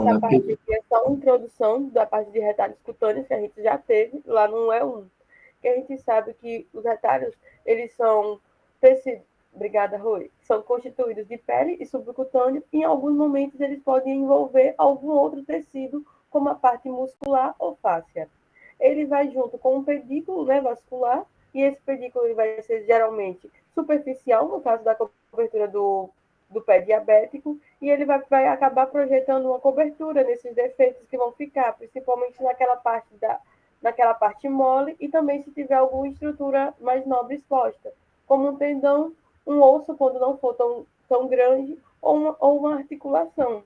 Essa parte aqui é só uma introdução da parte de retalhos cutâneos que a gente já teve lá no E1. Que a gente sabe que os retalhos, eles são tecido, obrigada, Rui, são constituídos de pele e subcutâneo, e em alguns momentos eles podem envolver algum outro tecido, como a parte muscular ou fáscia. Ele vai junto com um pedículo, né, vascular, e esse pedículo ele vai ser geralmente superficial, no caso da cobertura do pé diabético, e ele vai acabar projetando uma cobertura nesses defeitos que vão ficar, principalmente naquela parte mole, e também se tiver alguma estrutura mais nobre exposta, como um tendão, um osso, quando não for tão grande, ou uma articulação.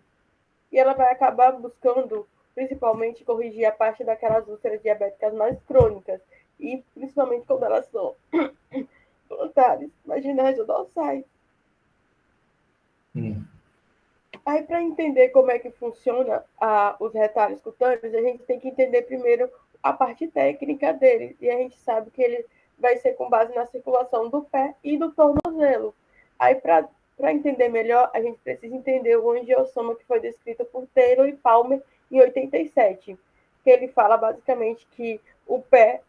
E ela vai acabar buscando, principalmente, corrigir a parte daquelas úlceras diabéticas mais crônicas, e principalmente quando elas são plantares, marginais ou dorsais. Aí, para entender como é que funciona os retalhos cutâneos, a gente tem que entender primeiro a parte técnica dele. E a gente sabe que ele vai ser com base na circulação do pé e do tornozelo. Aí, para entender melhor, a gente precisa entender o angiossoma que foi descrito por Taylor e Palmer em 87, que ele fala basicamente que o pé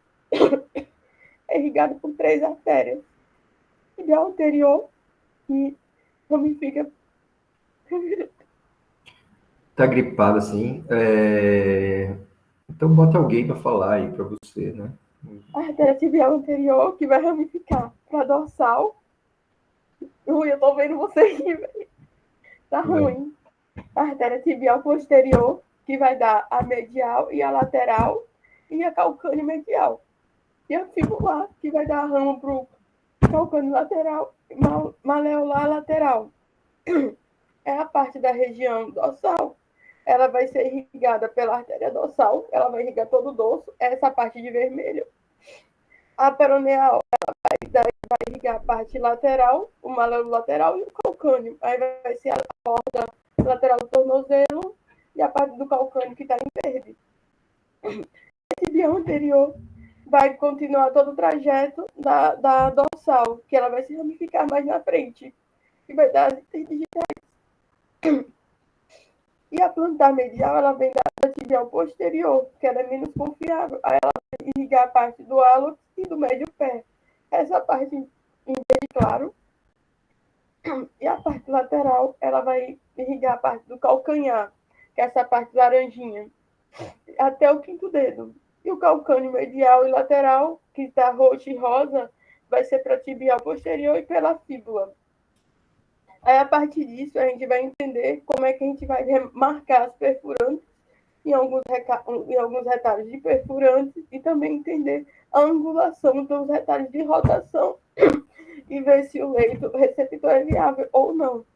é irrigado por 3 artérias. Tibial anterior, que ramifica. Tá gripado assim. Então bota alguém para falar aí para você, né? A artéria tibial anterior, que vai ramificar para dorsal. Ui, eu tô vendo você aqui, velho. Tá ruim. A artéria tibial posterior, que vai dar a medial e a lateral, e a calcâneo medial. E a fibular, que vai dar a ramo pro calcâneo lateral e maleolar lateral. É a parte da região dorsal. Ela vai ser irrigada pela artéria dorsal, ela vai irrigar todo o dorso, essa parte de vermelho. A peroneal vai irrigar a parte lateral, o malelo lateral e o calcâneo. Aí vai ser a borda lateral do tornozelo e a parte do calcâneo que está em verde. Esse bioma anterior vai continuar todo o trajeto da dorsal, que ela vai se ramificar mais na frente, e vai dar as interdigitais. E a plantar medial, ela vem da tibial posterior, que ela é menos confiável. Aí ela vai irrigar a parte do hálux e do médio pé. Essa parte em verde claro. E a parte lateral, ela vai irrigar a parte do calcanhar, que é essa parte laranjinha, até o quinto dedo. E o calcânio medial e lateral, que está roxo e rosa, vai ser para tibial posterior e pela fíbula. Aí, a partir disso, a gente vai entender como é que a gente vai marcar as perfurantes em alguns retalhos de perfurantes e também entender a angulação dos retalhos de rotação e ver se o leito receptor é viável ou não.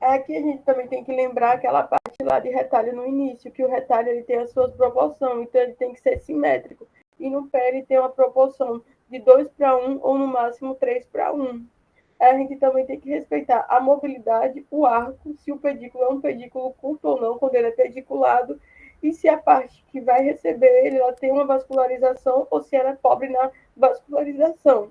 Aqui a gente também tem que lembrar aquela parte lá de retalho no início, que o retalho ele tem as suas proporções, então ele tem que ser simétrico. E no pé ele tem uma proporção de 2:1 ou no máximo 3:1. A gente também tem que respeitar a mobilidade, o arco, se o pedículo é um pedículo curto ou não, quando ele é pediculado, e se a parte que vai receber ele ela tem uma vascularização ou se ela é pobre na vascularização.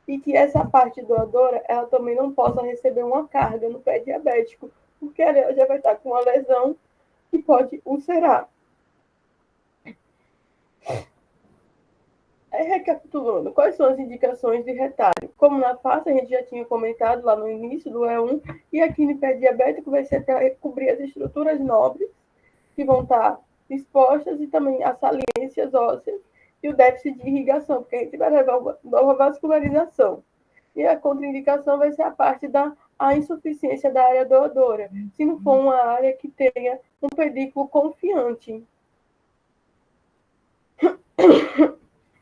E que essa parte doadora ela também não possa receber uma carga no pé diabético, porque ela já vai estar com uma lesão que pode ulcerar. Aí, recapitulando, quais são as indicações de retalho? Como na face, a gente já tinha comentado lá no início do E1, e aqui no pé diabético vai ser para cobrir as estruturas nobres, que vão estar expostas, e também as saliências ósseas e o déficit de irrigação, porque a gente vai levar uma vascularização. E a contraindicação vai ser a parte da a insuficiência da área doadora, se não for uma área que tenha um pedículo confiante.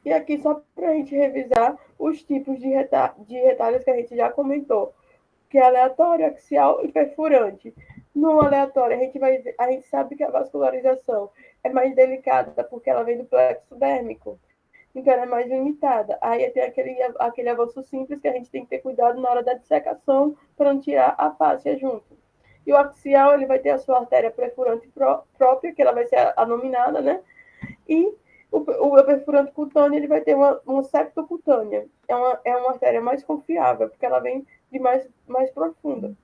E aqui, só para a gente revisar os tipos de retalhos que a gente já comentou, que é aleatório, axial e perfurante. No aleatório, a gente sabe que a vascularização é mais delicada, porque ela vem do plexo dérmico, então ela é mais limitada. Aí tem aquele avanço simples que a gente tem que ter cuidado na hora da dissecação para não tirar a fáscia junto. E o axial, ele vai ter a sua artéria perfurante própria, que ela vai ser anominada, né? E O perfurante cutâneo ele vai ter uma septocutânea. É uma artéria mais confiável, porque ela vem de mais profunda.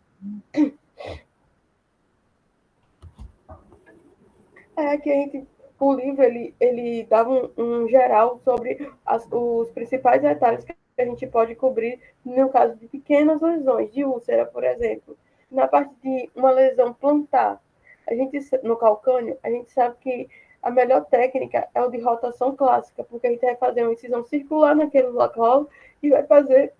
Que a gente, o livro ele dava um geral sobre os principais detalhes que a gente pode cobrir no caso de pequenas lesões, de úlcera, por exemplo. Na parte de uma lesão plantar, no calcânio, a gente sabe que a melhor técnica é o de rotação clássica, porque a gente vai fazer uma incisão circular naquele local e vai fazer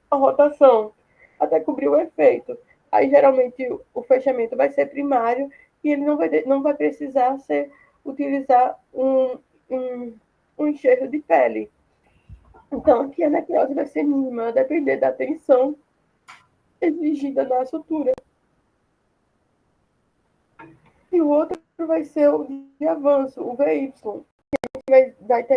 a rotação até cobrir o efeito. Aí, geralmente, o fechamento vai ser primário e ele não vai precisar utilizar um enxerto de pele. Então, aqui a necrose vai ser mínima, a depender da tensão exigida na sutura. E o outro vai ser o de avanço, o VY.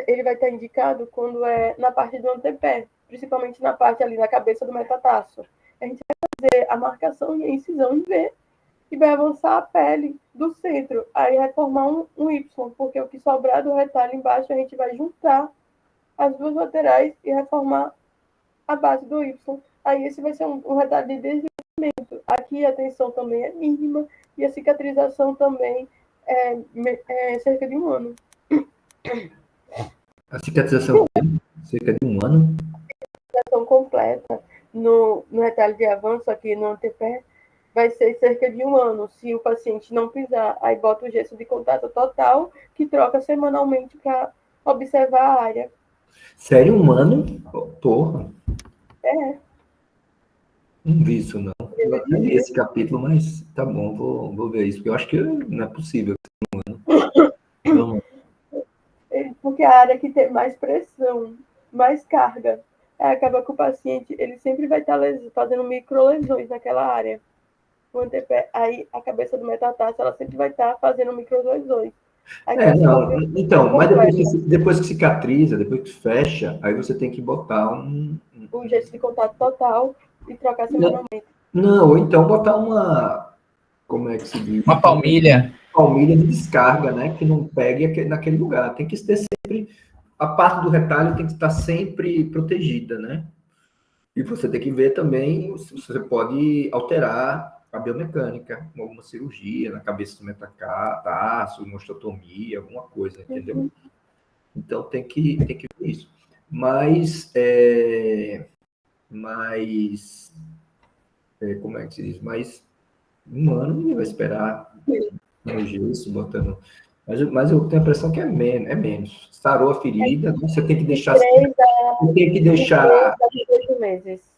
Ele vai estar indicado quando é na parte do antepé, principalmente na parte ali na cabeça do metatarso. A gente vai fazer a marcação e a incisão em V e vai avançar a pele do centro. Aí vai formar um Y, porque o que sobrar do retalho embaixo a gente vai juntar as duas laterais e vai formar a base do Y. Aí esse vai ser um retalho de desenvolvimento. Aqui a tensão também é mínima e a cicatrização também é cerca de 1 ano. A cicatrização cerca de 1 ano. A cicatrização completa no retalho de avanço aqui no antepé vai ser cerca de 1 ano, se o paciente não pisar. Aí bota o gesso de contato total, que troca semanalmente para observar a área. Sério, 1 ano? Porra. É. Não vi isso, não. Eu até li esse capítulo, mas tá bom, vou ver isso, porque eu acho que não é possível. 1 ano. Vamos. Porque a área que tem mais pressão, mais carga, acaba que o paciente ele sempre vai estar fazendo microlesões naquela área. Aí a cabeça do metatarso ela sempre vai estar fazendo microlesões. Não, então, mas depois que cicatriza, depois que fecha, aí você tem que botar o gesso de contato total e trocar semanalmente. Não, ou então botar como é que se diz? Uma palmilha. Palmilha de descarga, né? Que não pegue naquele lugar. Tem que ter sempre, a parte do retalho tem que estar sempre protegida, né? E você tem que ver também se você pode alterar a biomecânica, alguma cirurgia na cabeça do metatarso, uma osteotomia, alguma coisa, entendeu? Uhum. Então tem que ver isso. Mas como é que se diz? Mas 1 ano ninguém vai esperar no gesso, botando. Mas eu tenho a impressão que é menos. Sarou a ferida, você tem que deixar. Você tem que deixar. 3 a 18 meses.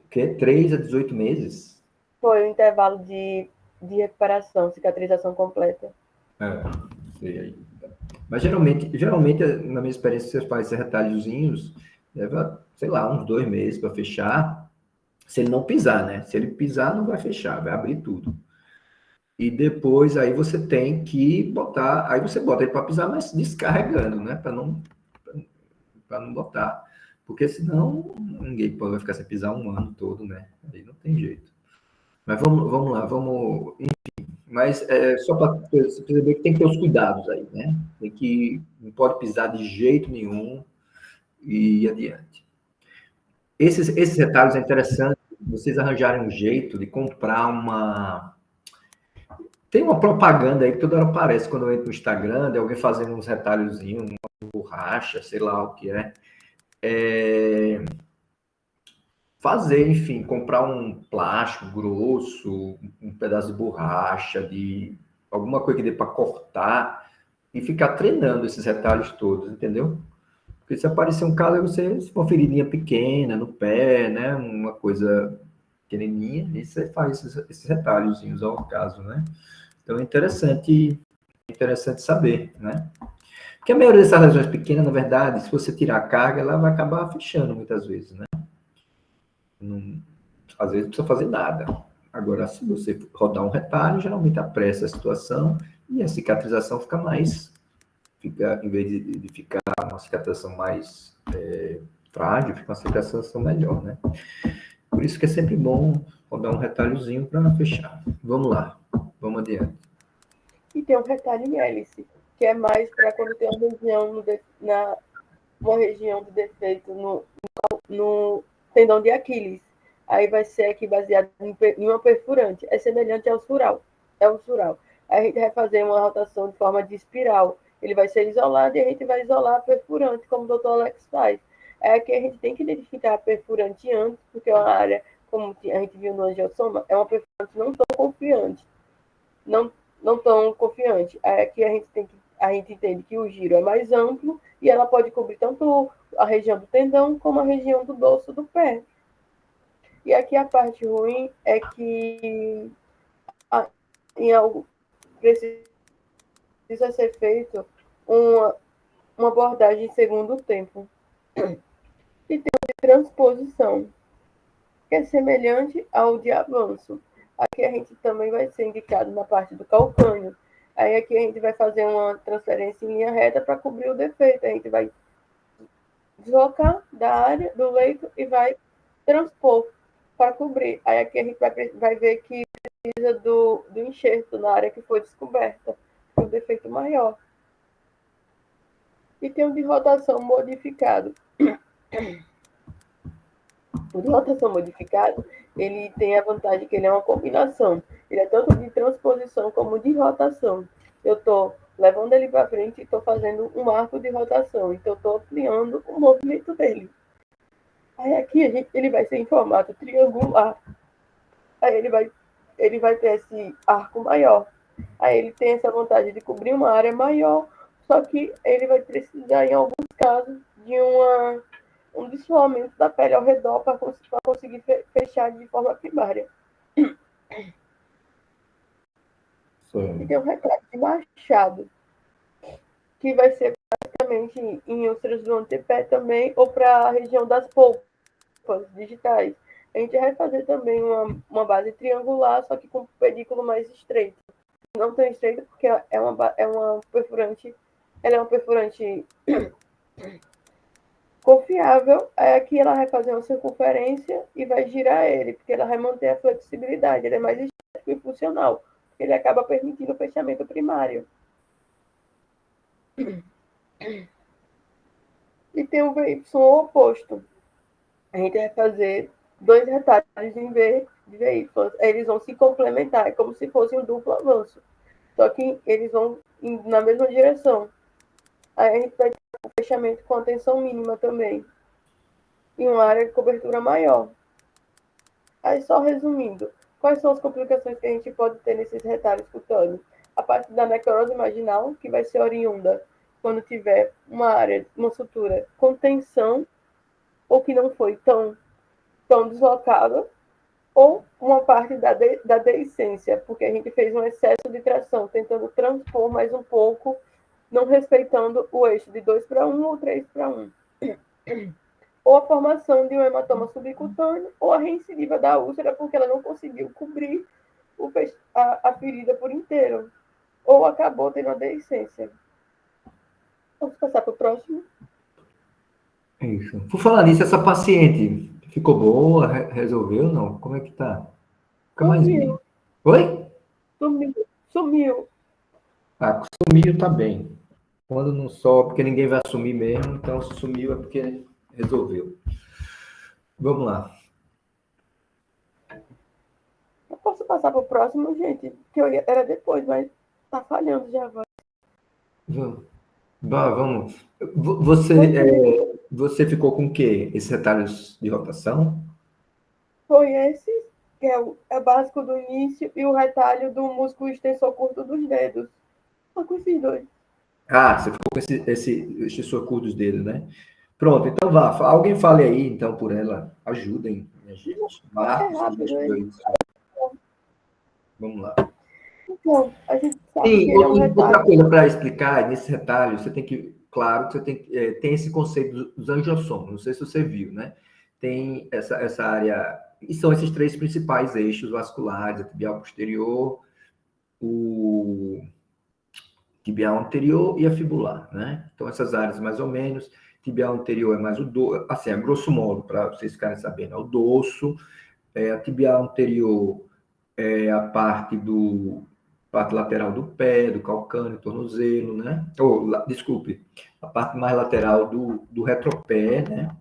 O quê? 3 a 18 meses? Foi o intervalo de recuperação, cicatrização completa. Sei aí. Mas geralmente, na minha experiência, você faz esses retalhozinhos, leva, sei lá, uns 2 meses para fechar, se ele não pisar, né? Se ele pisar, não vai fechar, vai abrir tudo. E depois, aí você tem que botar, aí você bota ele para pisar, mas descarregando, né? Para não botar. Porque senão, ninguém vai ficar sem pisar 1 ano todo, né? Aí não tem jeito. Mas vamos lá, enfim. Mas só para você perceber que tem que ter os cuidados aí, né? Não pode pisar de jeito nenhum e ir adiante. Esses retalhos é interessante vocês arranjarem um jeito de comprar Tem uma propaganda aí que toda hora aparece quando eu entro no Instagram, de alguém fazendo uns retalhozinhos, uma borracha, sei lá o que é. Fazer, enfim, comprar um plástico grosso, um pedaço de borracha, de alguma coisa que dê para cortar e ficar treinando esses retalhos todos, entendeu? Porque se aparecer um caso, uma feridinha pequena no pé, né? Uma coisa pequenininha, e você faz esses retalhozinhos ao caso, né? Então é interessante saber, né? Porque a maioria dessas lesões pequenas, na verdade, se você tirar a carga, ela vai acabar fechando muitas vezes, né? Às vezes não precisa fazer nada. Agora, se você rodar um retalho, geralmente apressa a situação e a cicatrização fica, em vez de ficar uma cicatrização mais frágil, fica uma cicatrização melhor, né? Por isso que é sempre bom rodar um retalhozinho para fechar. Vamos lá, vamos adiante. E tem um retalho em hélice. que é mais para quando tem uma região, uma região de defeito no tendão de Aquiles. Aí vai ser aqui baseado em uma perfurante. É semelhante ao sural. É o sural. Aí a gente vai fazer uma rotação de forma de espiral. Ele vai ser isolado e a gente vai isolar a perfurante, como o doutor Alex faz. É aqui a gente tem que identificar a perfurante antes, porque é uma área, como a gente viu no angiosoma, é uma perfurante não tão confiante. Não, não tão confiante. É aqui a gente entende que o giro é mais amplo e ela pode cobrir tanto a região do tendão como a região do dorso do pé. E aqui a parte ruim é que em algo precisa ser feito uma abordagem em segundo tempo. E tem o de transposição, que é semelhante ao de avanço. Aqui a gente também vai ser indicado na parte do calcânio. Aí aqui a gente vai fazer uma transferência em linha reta para cobrir o defeito. A gente vai deslocar da área, do leito, e vai transpor para cobrir. Aí aqui a gente vai ver que precisa do enxerto na área que foi descoberta, o defeito maior. E tem o de rotação modificado. O de rotação modificado, ele tem a vantagem que ele é uma combinação. Ele é tanto de transposição como de rotação. Eu estou levando ele para frente e estou fazendo um arco de rotação. Então, estou ampliando o movimento dele. Aí aqui ele vai ser em formato triangular. Aí ele vai ter esse arco maior. Aí ele tem essa vantagem de cobrir uma área maior, só que ele vai precisar, em alguns casos, de um desfolamento da pele ao redor para conseguir fechar de forma primária. E tem um retrato de Machado, que vai ser basicamente em úlceras do antepé também, ou para a região das polpas digitais. A gente vai fazer também uma base triangular, só que com pedículo mais estreito. Não tão estreito, porque é uma perfurante, ela é uma perfurante confiável. Aqui ela vai fazer uma circunferência e vai girar ele, porque ela vai manter a flexibilidade. Ele é mais estético e funcional, porque ele acaba permitindo o fechamento primário. E tem o VY oposto. A gente vai fazer 2 retalhos em V de VY. Eles vão se complementar, é como se fosse um duplo avanço. Só que eles vão na mesma direção. Aí a gente vai ter um fechamento com a tensão mínima também. E uma área de cobertura maior. Aí, só resumindo, quais são as complicações que a gente pode ter nesses retalhos cutâneos? A parte da necrose marginal, que vai ser oriunda quando tiver uma área, uma sutura com tensão, ou que não foi tão deslocada, ou uma parte da deiscência, porque a gente fez um excesso de tração, tentando transpor mais um pouco, não respeitando o eixo de 2:1 ou 3:1. Ou a formação de um hematoma subcutâneo, ou a recidiva da úlcera, porque ela não conseguiu cobrir a ferida por inteiro, ou acabou tendo a deiscência. Vamos passar para o próximo. Isso. Por falar nisso, essa paciente ficou boa? Resolveu? Não? Como é que tá? Fica mais. Sumiu. Oi? Sumiu. Ah, sumiu tá bem. Quando não sobe, porque ninguém vai assumir mesmo, então se sumiu é porque resolveu. Vamos lá. Eu posso passar para o próximo, gente? Que era depois, mas tá falhando já. Vamos. Vamos. Você ficou com o quê? Esses retalhos de rotação? Foi esse, que é o básico do início, e o retalho do músculo extensor curto dos dedos. Só com esses dois. Ah, você ficou com esse extensor dos dedos, né? Pronto, então vá. Alguém fale aí, então, por ela. Ajudem, minha gente. Marcos, rápido, hein? Vamos lá. Então, a gente sabe Sim, que ele é um outra retalho. coisa para explicar nesse retalho, você tem que, claro, você tem esse conceito dos angiossomos, não sei se você viu, né? Tem essa área, e são esses 3 principais eixos vasculares, a tibial posterior, o tibial anterior e a fibular, né? Então, essas áreas mais ou menos, tibial anterior é mais o dorso, assim, a grosso modo, para vocês ficarem sabendo, é o dorso, a tibial anterior é a parte do parte lateral do pé, do calcâneo, tornozelo, né? Desculpe, a parte mais lateral do retropé, né?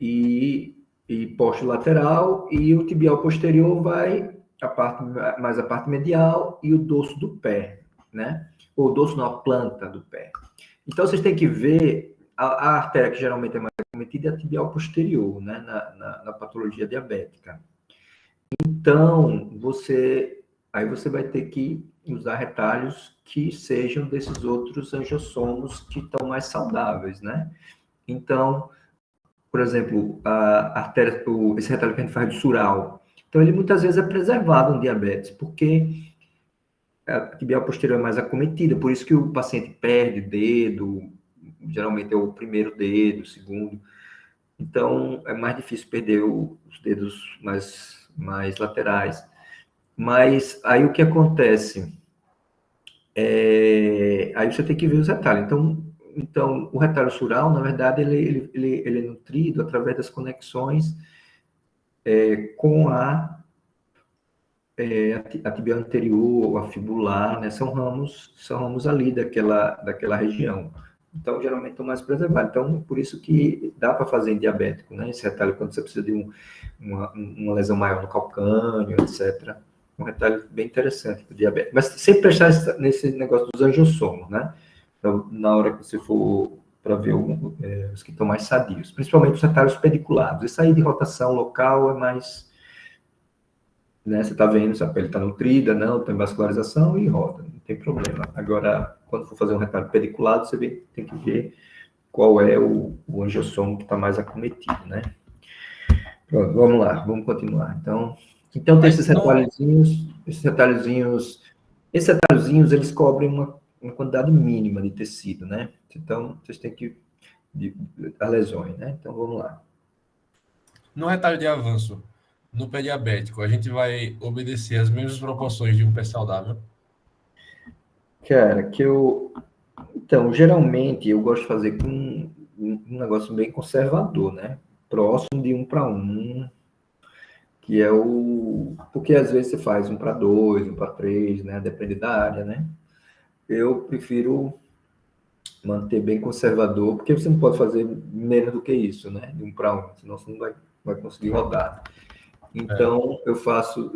E posto lateral, e o tibial posterior vai mais a parte medial e o dorso do pé, né? Ou o dorso não, a planta do pé. Então, vocês têm que ver a artéria que geralmente é mais acometida é a tibial posterior, né? Na patologia diabética. Então, aí você vai ter que usar retalhos que sejam desses outros angiossomos que estão mais saudáveis, né? Então, por exemplo, a artéria, esse retalho que a gente faz do sural, então ele muitas vezes é preservado em diabetes, porque a tibial posterior é mais acometida, por isso que o paciente perde dedo, geralmente é o primeiro dedo, o segundo. Então, é mais difícil perder os dedos mais laterais. Mas aí o que acontece? Aí você tem que ver os retalhos. Então o retalho sural, na verdade, ele é nutrido através das conexões com a tibial anterior, a fibular, né? São ramos ali daquela região. Então, geralmente, estão mais preservados. Então, por isso que dá para fazer em diabético, né? Esse retalho, quando você precisa de uma lesão maior no calcâneo, etc. Um retalho bem interessante para o diabético. Mas sempre prestar nesse negócio dos angiossomos, né? Então, na hora que você for para ver os que estão mais sadios. Principalmente os retalhos pediculados. Esse aí de rotação local é mais... Né? Você está vendo se a pele está nutrida, não, tem vascularização e roda, não tem problema. Agora, quando for fazer um retalho pediculado, tem que ver qual é o angiossomo que está mais acometido, né? Pronto, vamos lá, vamos continuar. Então tem esses retalhozinhos, eles cobrem uma quantidade mínima de tecido, né? Então, vocês têm que as lesões, né? Então, vamos lá. No retalho de avanço, no pé diabético, a gente vai obedecer as mesmas proporções de um pé saudável? Cara, Então, geralmente, eu gosto de fazer com um negócio bem conservador, né? Próximo de 1 para 1, que é Porque às vezes você faz 1 para 2, 1 para 3, né? Depende da área, né? Eu prefiro manter bem conservador, porque você não pode fazer menos do que isso, né? De 1 para 1, senão você não vai conseguir rodar. Então, eu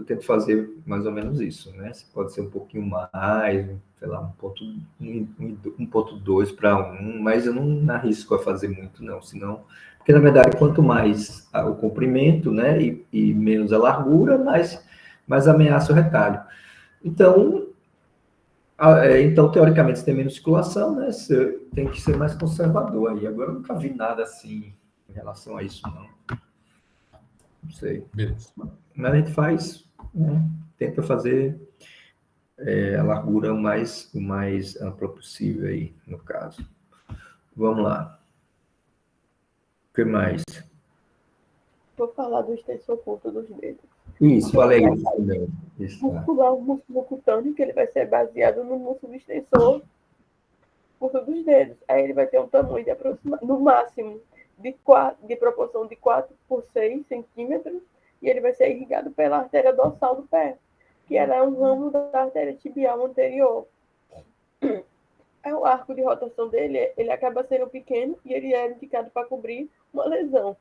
tento fazer mais ou menos isso, né? Pode ser um pouquinho mais, sei lá, 1.2 para 1, mas eu não arrisco a fazer muito, não, senão... Porque, na verdade, quanto mais o comprimento, né, e menos a largura, mais ameaça o retalho. Então, teoricamente, se tem menos circulação, né, você tem que ser mais conservador aí. Agora, eu nunca vi nada assim em relação a isso, não. Não sei. Beleza. Mas a gente faz, né? Tenta fazer a largura o mais ampla possível aí, no caso. Vamos lá. O que mais? Vou falar do extensor curto dos dedos. Isso, falei isso também. Muscular o músculo cutâneo, que ele vai ser baseado no músculo extensor curto dos dedos. Aí ele vai ter um tamanho no máximo de proporção de 4 por 6 centímetros, e ele vai ser irrigado pela artéria dorsal do pé, que ela é um ramo da artéria tibial anterior. O arco de rotação dele, ele acaba sendo pequeno e ele é indicado para cobrir uma lesão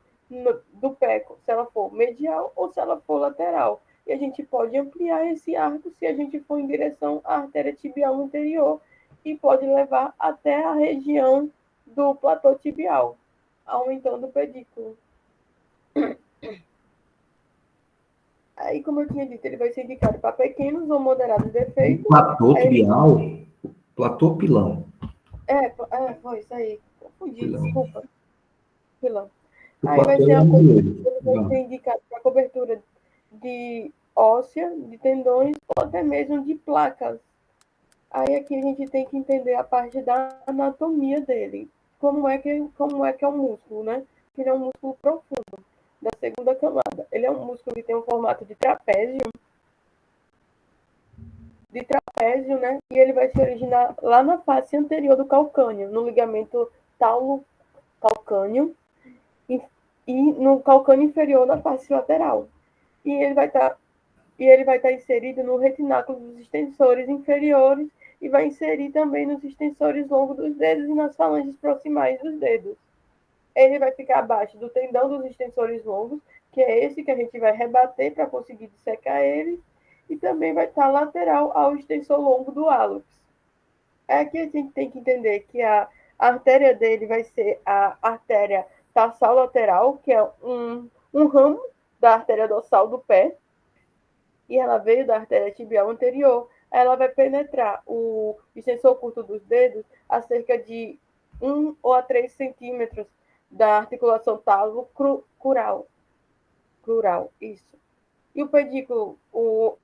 do pé, se ela for medial ou se ela for lateral. E a gente pode ampliar esse arco se a gente for em direção à artéria tibial anterior, e pode levar até a região do platô tibial, aumentando o pedículo. Aí, como eu tinha dito, ele vai ser indicado para pequenos ou moderados defeitos. Platô tibial? Platô pilão. Foi isso aí. Confundi, Pilão. desculpa. Pilão. Aí vai ser indicado para cobertura de óssea, de tendões ou até mesmo de placas. Aí aqui a gente tem que entender a parte da anatomia dele. Como é que é o músculo, né? Ele é um músculo profundo, da segunda camada. Ele é um músculo que tem um formato de trapézio, né? E ele vai se originar lá na face anterior do calcâneo, no ligamento taulo-calcâneo, e no calcâneo inferior da face lateral. E ele vai estar e ele vai estar inserido no retináculo dos extensores inferiores e vai inserir também nos extensores longos dos dedos e nas falanges proximais dos dedos. Ele vai ficar abaixo do tendão dos extensores longos, que é esse que a gente vai rebater para conseguir dissecar ele, e também vai estar lateral ao extensor longo do hálux. Aqui a gente tem que entender que a artéria dele vai ser a artéria tarsal lateral, que é um ramo da artéria dorsal do pé, e ela veio da artéria tibial anterior. Ela vai penetrar o extensor curto dos dedos a cerca de 1 ou a 3 centímetros da articulação talo-crural. Isso. E o pedículo, o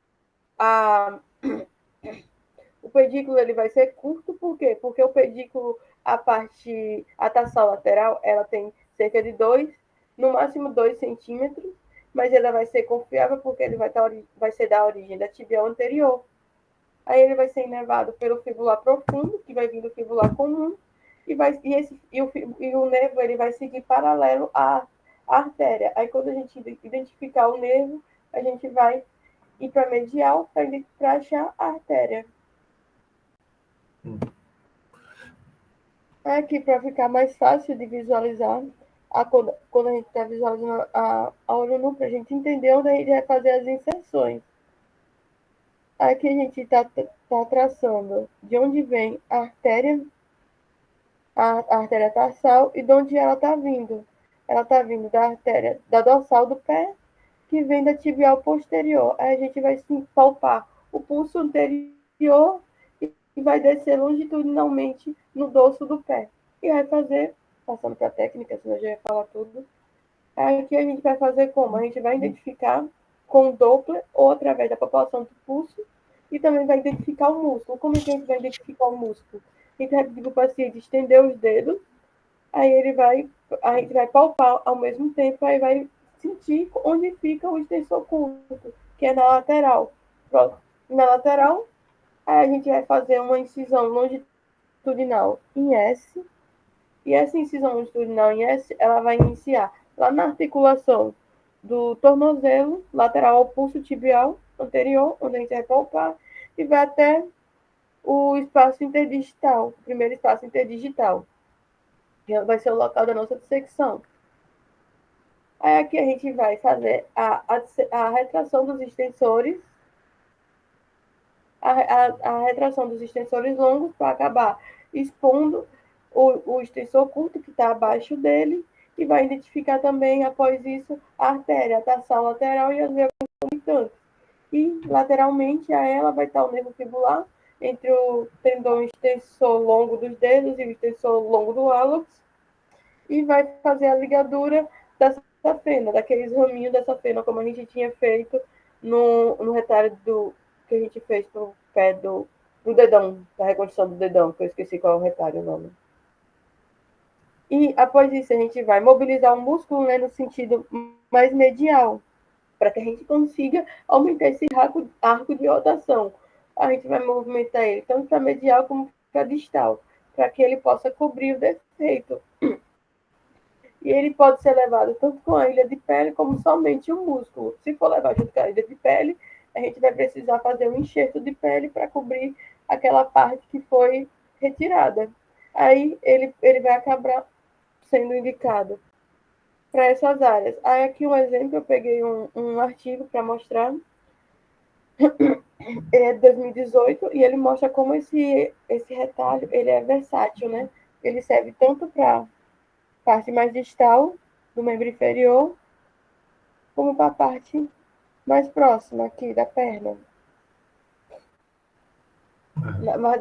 pedículo ele vai ser curto, por quê? Porque o pedículo, a tarsal lateral, ela tem cerca de 2, no máximo 2 centímetros, mas ela vai ser confiável porque ele vai ser da origem da tibial anterior. Aí ele vai ser inervado pelo fibular profundo, que vai vir do fibular comum, e o nervo ele vai seguir paralelo à artéria. Aí quando a gente identificar o nervo, a gente vai ir para medial para achar a artéria. Aqui, para ficar mais fácil de visualizar, quando a gente está visualizando a olho nu, para a gente entender onde a gente vai fazer as inserções. Aqui a gente está traçando de onde vem a artéria tarsal e de onde ela está vindo. Ela está vindo da artéria da dorsal do pé, que vem da tibial posterior. Aí a gente vai palpar o pulso anterior e vai descer longitudinalmente no dorso do pé. E vai fazer, passando para a técnica, senão eu já ia falar tudo. Aqui a gente vai fazer como? A gente vai identificar com Doppler ou através da palpação do pulso e também vai identificar o músculo. Como é que a gente vai identificar o músculo? A gente vai pedir para o paciente estender os dedos, aí a gente vai palpar ao mesmo tempo, aí vai sentir onde fica o extensor curto, que é na lateral. Pronto. Na lateral, aí a gente vai fazer uma incisão longitudinal em S, e essa incisão longitudinal em S, ela vai iniciar lá na articulação do tornozelo, lateral ao pulso tibial anterior, onde a gente vai palpar, e vai até o espaço interdigital, o primeiro espaço interdigital, que vai ser o local da nossa dissecção. Aí aqui a gente vai fazer a retração dos extensores, a retração dos extensores longos para acabar expondo o extensor curto que está abaixo dele e vai identificar também, após isso, a artéria, a tarsal lateral e as veias comunicantes. E, lateralmente, a ela vai estar o nervo fibular entre o tendão extensor longo dos dedos e o extensor longo do hálux e vai fazer a ligadura dessa fenda, daqueles raminhos dessa fenda, como a gente tinha feito no retalho que a gente fez pro pé do dedão, da reconstrução do dedão, que eu esqueci qual é o retalho o nome. E após isso a gente vai mobilizar o músculo, né, no sentido mais medial, para que a gente consiga aumentar esse arco de rotação. A gente vai movimentar ele tanto para medial como para distal, para que ele possa cobrir o defeito. E ele pode ser levado tanto com a ilha de pele como somente o músculo. Se for levar junto com a ilha de pele, a gente vai precisar fazer um enxerto de pele para cobrir aquela parte que foi retirada. Aí ele vai acabar sendo indicado para essas áreas. Aí aqui um exemplo, eu peguei um artigo para mostrar, é de 2018, e ele mostra como esse retalho ele é versátil, né? Ele serve tanto para parte mais distal do membro inferior, como para a parte mais próxima aqui da perna,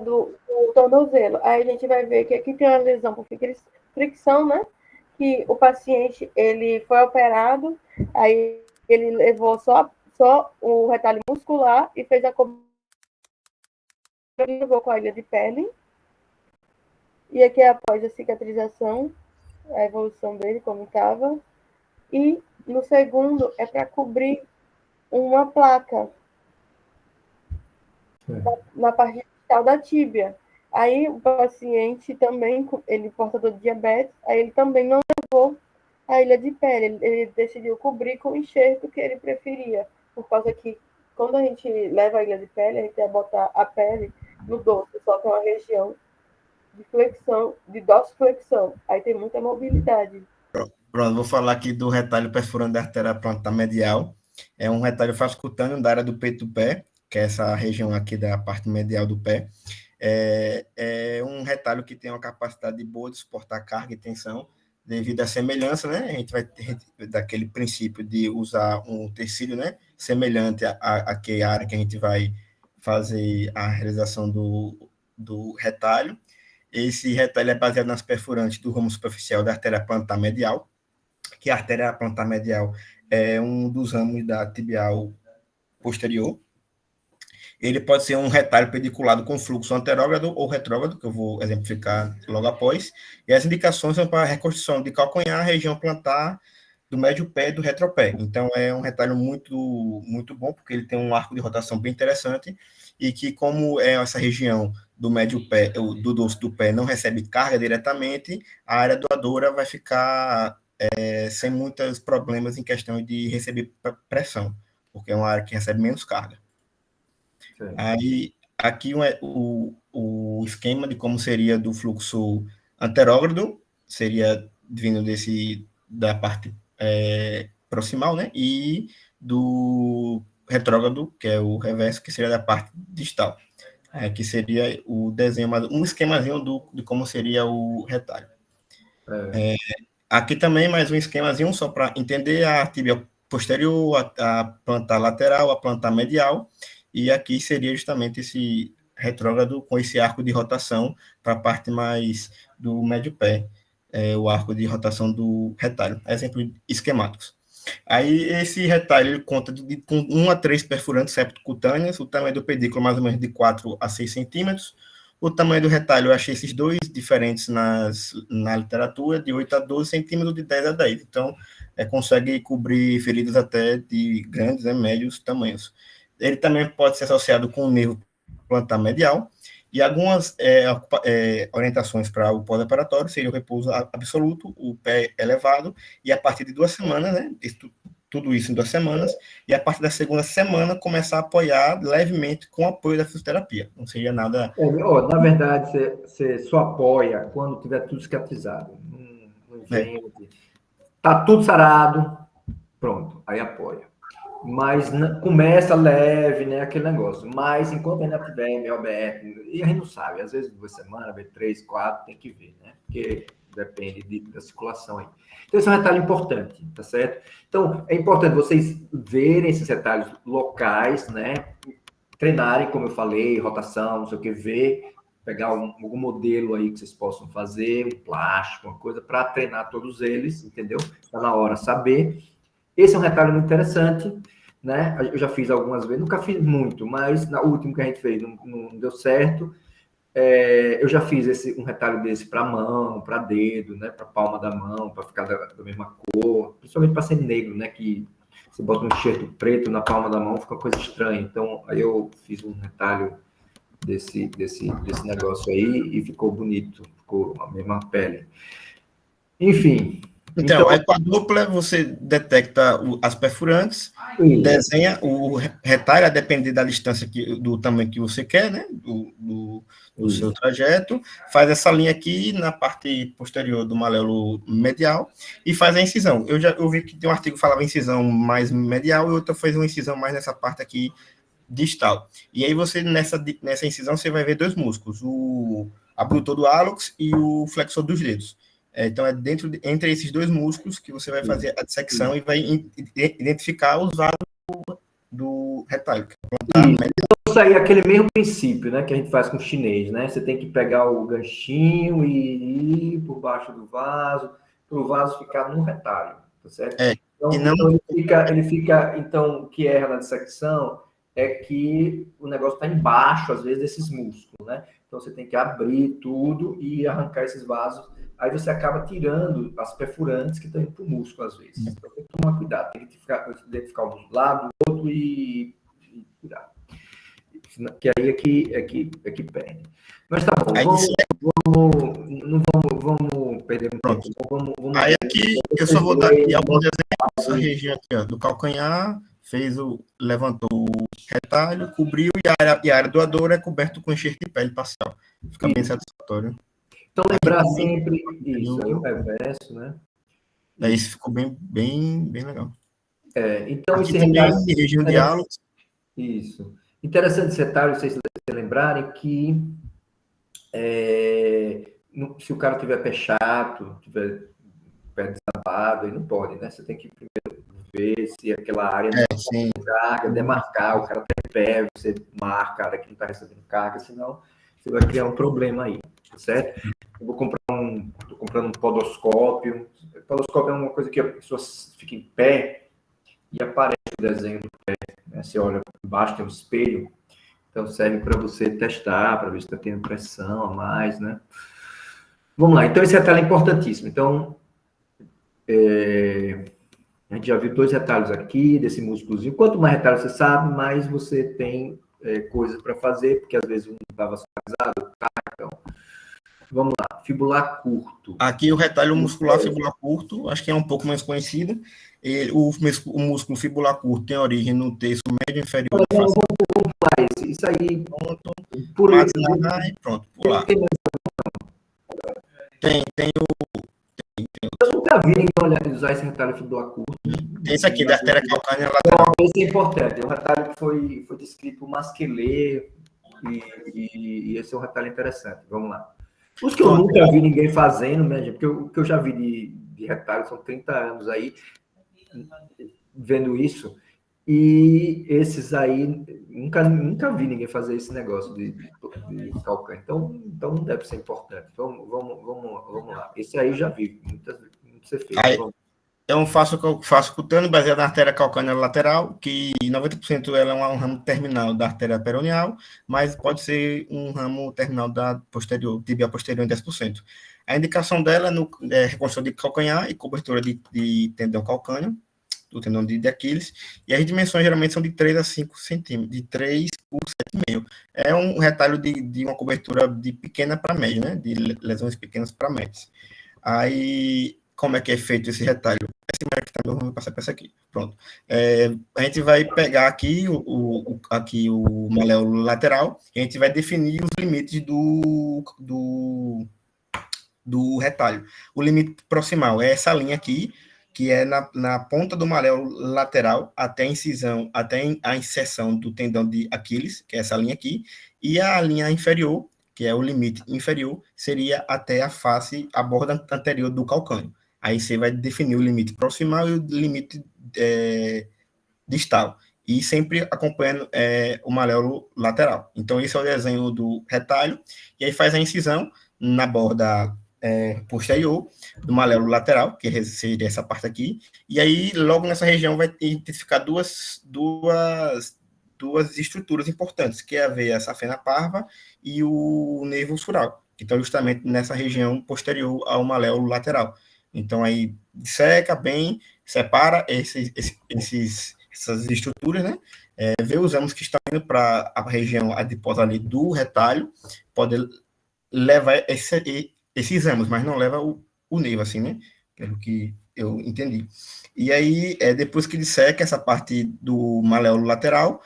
do tornozelo. Aí a gente vai ver que aqui tem uma lesão por fricção, né? Que o paciente ele foi operado, aí ele levou só o retalho muscular e fez a cobertura com a ilha de pele. E aqui é após a cicatrização, a evolução dele, como estava. E no segundo é para cobrir uma placa na parte distal da tíbia. Aí o paciente também, ele portador de diabetes, aí ele também não levou a ilha de pele, ele decidiu cobrir com o enxerto que ele preferia, por causa que, quando a gente leva a ilha de pele, a gente vai botar a pele no dorso, só que é uma região de flexão, de dorsiflexão. Aí tem muita mobilidade. Pronto, vou falar aqui do retalho perfurante da artéria plantar medial. É um retalho fascicutâneo da área do peito do pé, que é essa região aqui da parte medial do pé. É um retalho que tem uma capacidade boa de suportar carga e tensão, devido à semelhança, né? A gente vai ter daquele princípio de usar um tecido, né? Semelhante à área que a gente vai fazer a realização do retalho. Esse retalho é baseado nas perfurantes do ramo superficial da artéria plantar medial, que a artéria plantar medial é um dos ramos da tibial posterior. Ele pode ser um retalho pediculado com fluxo anterógrado ou retrógrado, que eu vou exemplificar logo após. E as indicações são para a reconstrução de calcanhar, região plantar, do médio pé e do retropé. Então, é um retalho muito, muito bom, porque ele tem um arco de rotação bem interessante, e que, como é essa região do médio pé, do dorso do pé, não recebe carga diretamente, a área doadora vai ficar sem muitos problemas em questão de receber pressão, porque é uma área que recebe menos carga. Sim. Aí, aqui o esquema de como seria do fluxo anterógrado, seria vindo da parte proximal, né? E do retrógrado, que é o reverso, que seria da parte distal. Que seria o desenho, um esquemazinho de como seria o retalho. Aqui também mais um esquemazinho, só para entender a tíbia posterior, a plantar lateral, a plantar medial, e aqui seria justamente esse retrógrado com esse arco de rotação para a parte mais do médio pé, o arco de rotação do retalho. Exemplo esquemáticos. Aí esse retalho ele conta com 1 a 3 perfurantes septocutâneas, o tamanho do pedículo mais ou menos de 4 a 6 centímetros. O tamanho do retalho, eu achei esses dois diferentes na literatura, de 8 a 12 centímetros, de 10 a 10. Então, consegue cobrir feridas até de grandes, médios tamanhos. Ele também pode ser associado com o nervo plantar medial, e algumas orientações para o pós-operatório seria o repouso absoluto, o pé elevado, e a partir de 2 semanas, né, tudo isso em 2 semanas, e a partir da segunda semana começar a apoiar levemente com o apoio da fisioterapia. Não seria nada... Na verdade, você só apoia quando tiver tudo cicatrizado. Tá tudo sarado, pronto, aí apoia. Mas começa leve, né, aquele negócio. Mas enquanto ainda tiver meio aberto, e a gente não sabe, às vezes 2 semanas, 3, 4, tem que ver, né? Porque depende da circulação aí. Então, esse é um retalho importante, tá certo? Então, é importante vocês verem esses retalhos locais, né? Treinarem, como eu falei, rotação, não sei o que, ver, pegar algum modelo aí que vocês possam fazer, um plástico, uma coisa, para treinar todos eles, entendeu? Está na hora saber. Esse é um retalho muito interessante, né? Eu já fiz algumas vezes, nunca fiz muito, mas na última que a gente fez não deu certo. Eu já fiz um retalho desse para mão, para dedo, né? Para palma da mão, para ficar da mesma cor, principalmente para ser negro, né? Que você bota um enxerto preto na palma da mão, fica uma coisa estranha. Então, aí eu fiz um retalho desse negócio aí e ficou bonito, ficou a mesma pele. Enfim. Então, a quadrúpula, você detecta as perfurantes, desenha o retalho, a depender da distância, do tamanho que você quer, né? Do seu trajeto, faz essa linha aqui na parte posterior do maléolo medial e faz a incisão. Eu vi que tem um artigo que falava incisão mais medial e outro fez uma incisão mais nessa parte aqui distal. E aí você, nessa incisão, você vai ver 2 músculos, o abdutor do hálux e o flexor dos dedos. Então, entre esses 2 músculos que você vai fazer a dissecção e vai identificar os vasos do retalho. Isso aí é aquele mesmo princípio, né, que a gente faz com o chinês, né? Você tem que pegar o ganchinho e ir por baixo do vaso, para o vaso ficar no retalho, tá certo? Então, ele fica, então, o que erra na dissecção é que o negócio está embaixo, às vezes, desses músculos, né? Então, você tem que abrir tudo e arrancar esses vasos. Aí você acaba tirando as perfurantes que estão indo para o músculo, às vezes. Então, tem que tomar cuidado. Tem que identificar um lado, do outro e tirar. Que aí é que perde. Mas tá bom, vamos perder muito tempo. Aí aqui, eu só vou dar aqui alguns exemplos dessa região aqui, ó, do calcanhar, levantou o retalho, cobriu e a área doadora é coberta com enxerto de pele parcial. Fica bem satisfatório. Então, lembrar sempre isso, aí o reverso, né? Aí isso ficou bem legal. Então, aqui esse também, retalho... região de halo. Isso. Interessante esse retalho, vocês lembrarem que se o cara tiver pé chato, tiver pé desabado, aí não pode, né? Você tem que primeiro ver se aquela área não Sim. tem carga, demarcar, o cara tá em pé, você marca a área que não está recebendo carga, senão você vai criar um problema aí, certo? Eu tô comprando um podoscópio. O podoscópio é uma coisa que a pessoa fica em pé e aparece o desenho do pé, né? Você olha embaixo, tem um espelho, então serve para você testar, para ver se está tendo pressão a mais, né? Vamos lá, então esse retalho é importantíssimo. Então, a gente já viu 2 retalhos aqui, desse músculozinho. Quanto mais retalho você sabe, mais você tem coisas para fazer, porque às vezes um estava vascularizado, tá? Então, vamos lá, fibular curto. Aqui o retalho muscular fibular curto, acho que é um pouco mais conhecido. O músculo fibular curto tem origem no terço médio inferior da face. Vamos lá, isso aí. Pronto. Por E pronto, pular. Tem Eu nunca vi ninguém usar esse retalho fibular curto. Tem esse aqui, da artéria calcânea lateral. Esse é importante, é um retalho que foi descrito por Masquelet, e esse é um retalho interessante. Vamos lá. Os que eu nunca vi ninguém fazendo, né, gente? Porque o que eu já vi de retalho são 30 anos aí, vendo isso, e esses aí, nunca vi ninguém fazer esse negócio de calcânio. Então não deve ser importante. Vamos lá. Esse aí já vi, muito ser feito. Aí, eu faço cutâneo baseado na artéria calcânea lateral, que 90% ela é um ramo terminal da artéria peroneal, mas pode ser um ramo terminal da posterior, tibia posterior em 10%. A indicação dela é reconstrução de calcanhar e cobertura de tendão calcâneo, do tendão de Aquiles, e as dimensões geralmente são de 3 a 5 centímetros, de 3 por 7,5. É um retalho de uma cobertura de pequena para média, né? De lesões pequenas para médias. Aí, como é que é feito esse retalho? Esse aqui também, vamos passar para essa aqui. Pronto. A gente vai pegar aqui o maléolo lateral, e a gente vai definir os limites do retalho. O limite proximal é essa linha aqui, que é na ponta do maléolo lateral até a inserção do tendão de Aquiles, que é essa linha aqui, e a linha inferior, que é o limite inferior, seria até a borda anterior do calcâneo. Aí você vai definir o limite proximal e o limite distal, e sempre acompanhando o maléolo lateral. Então, esse é o desenho do retalho, e aí faz a incisão na borda posterior do maléolo lateral, que seria essa parte aqui, e aí logo nessa região vai identificar duas estruturas importantes, que é a veia safena parva e o nervo sural, que estão justamente nessa região posterior ao maléolo lateral. Então aí disseca bem, separa essas estruturas, né? Vê os amos que estão indo para a região adiposa ali do retalho, pode levar esses amos, mas não leva o nervo, assim, né? Pelo que eu entendi. E aí, depois que disseca essa parte do maléolo lateral,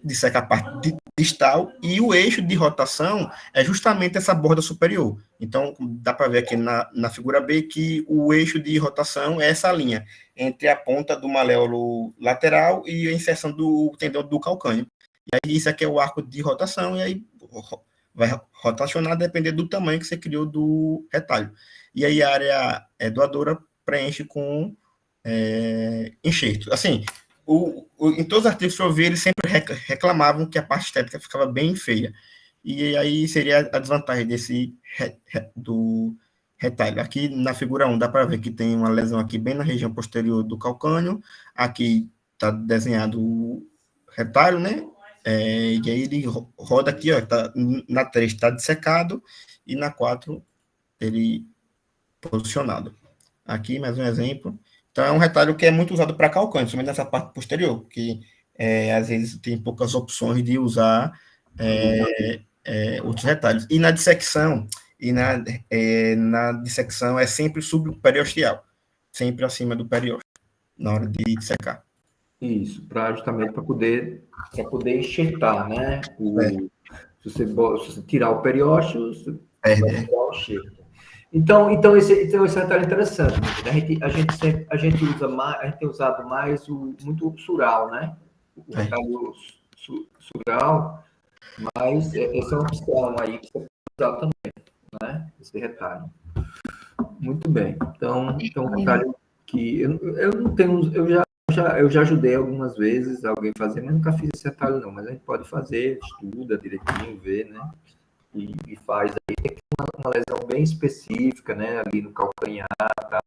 disseca a parte distal, e o eixo de rotação é justamente essa borda superior. Então, dá para ver aqui na figura B que o eixo de rotação é essa linha, entre a ponta do maléolo lateral e a inserção do tendão do calcâneo. E aí, isso aqui é o arco de rotação, e aí vai rotacionar dependendo do tamanho que você criou do retalho. E aí a área doadora preenche com enxerto. Assim, em todos os artigos que eu vi, eles sempre reclamavam que a parte estética ficava bem feia. E aí seria a desvantagem do retalho. Aqui na figura 1 dá para ver que tem uma lesão aqui bem na região posterior do calcâneo. Aqui está desenhado o retalho, né? E aí ele roda aqui, ó, na 3 está dissecado e na 4 ele posicionado. Aqui mais um exemplo. Então é um retalho que é muito usado para calcânio, somente nessa parte posterior, porque às vezes tem poucas opções de usar outros retalhos. E na dissecção, é sempre subperiosteal, sempre acima do periósteo, na hora de dissecar. Isso, justamente para poder enxertar, né? Se você tirar o periósteo, você vai Perde. tirar o enxerto. Então esse retalho é interessante. Né? A gente usa mais, a gente tem usado mais muito o sural, né? O retalho sural, mas essa é uma opção aí que você pode usar também, né? Esse retalho. Muito bem. Então um retalho que eu não tenho, eu já ajudei algumas vezes alguém fazer, mas nunca fiz esse retalho não. Mas a gente pode fazer, estuda direitinho, vê, né? E faz aí. Tem que ter uma lesão bem específica, né? Ali no calcanhar, tá?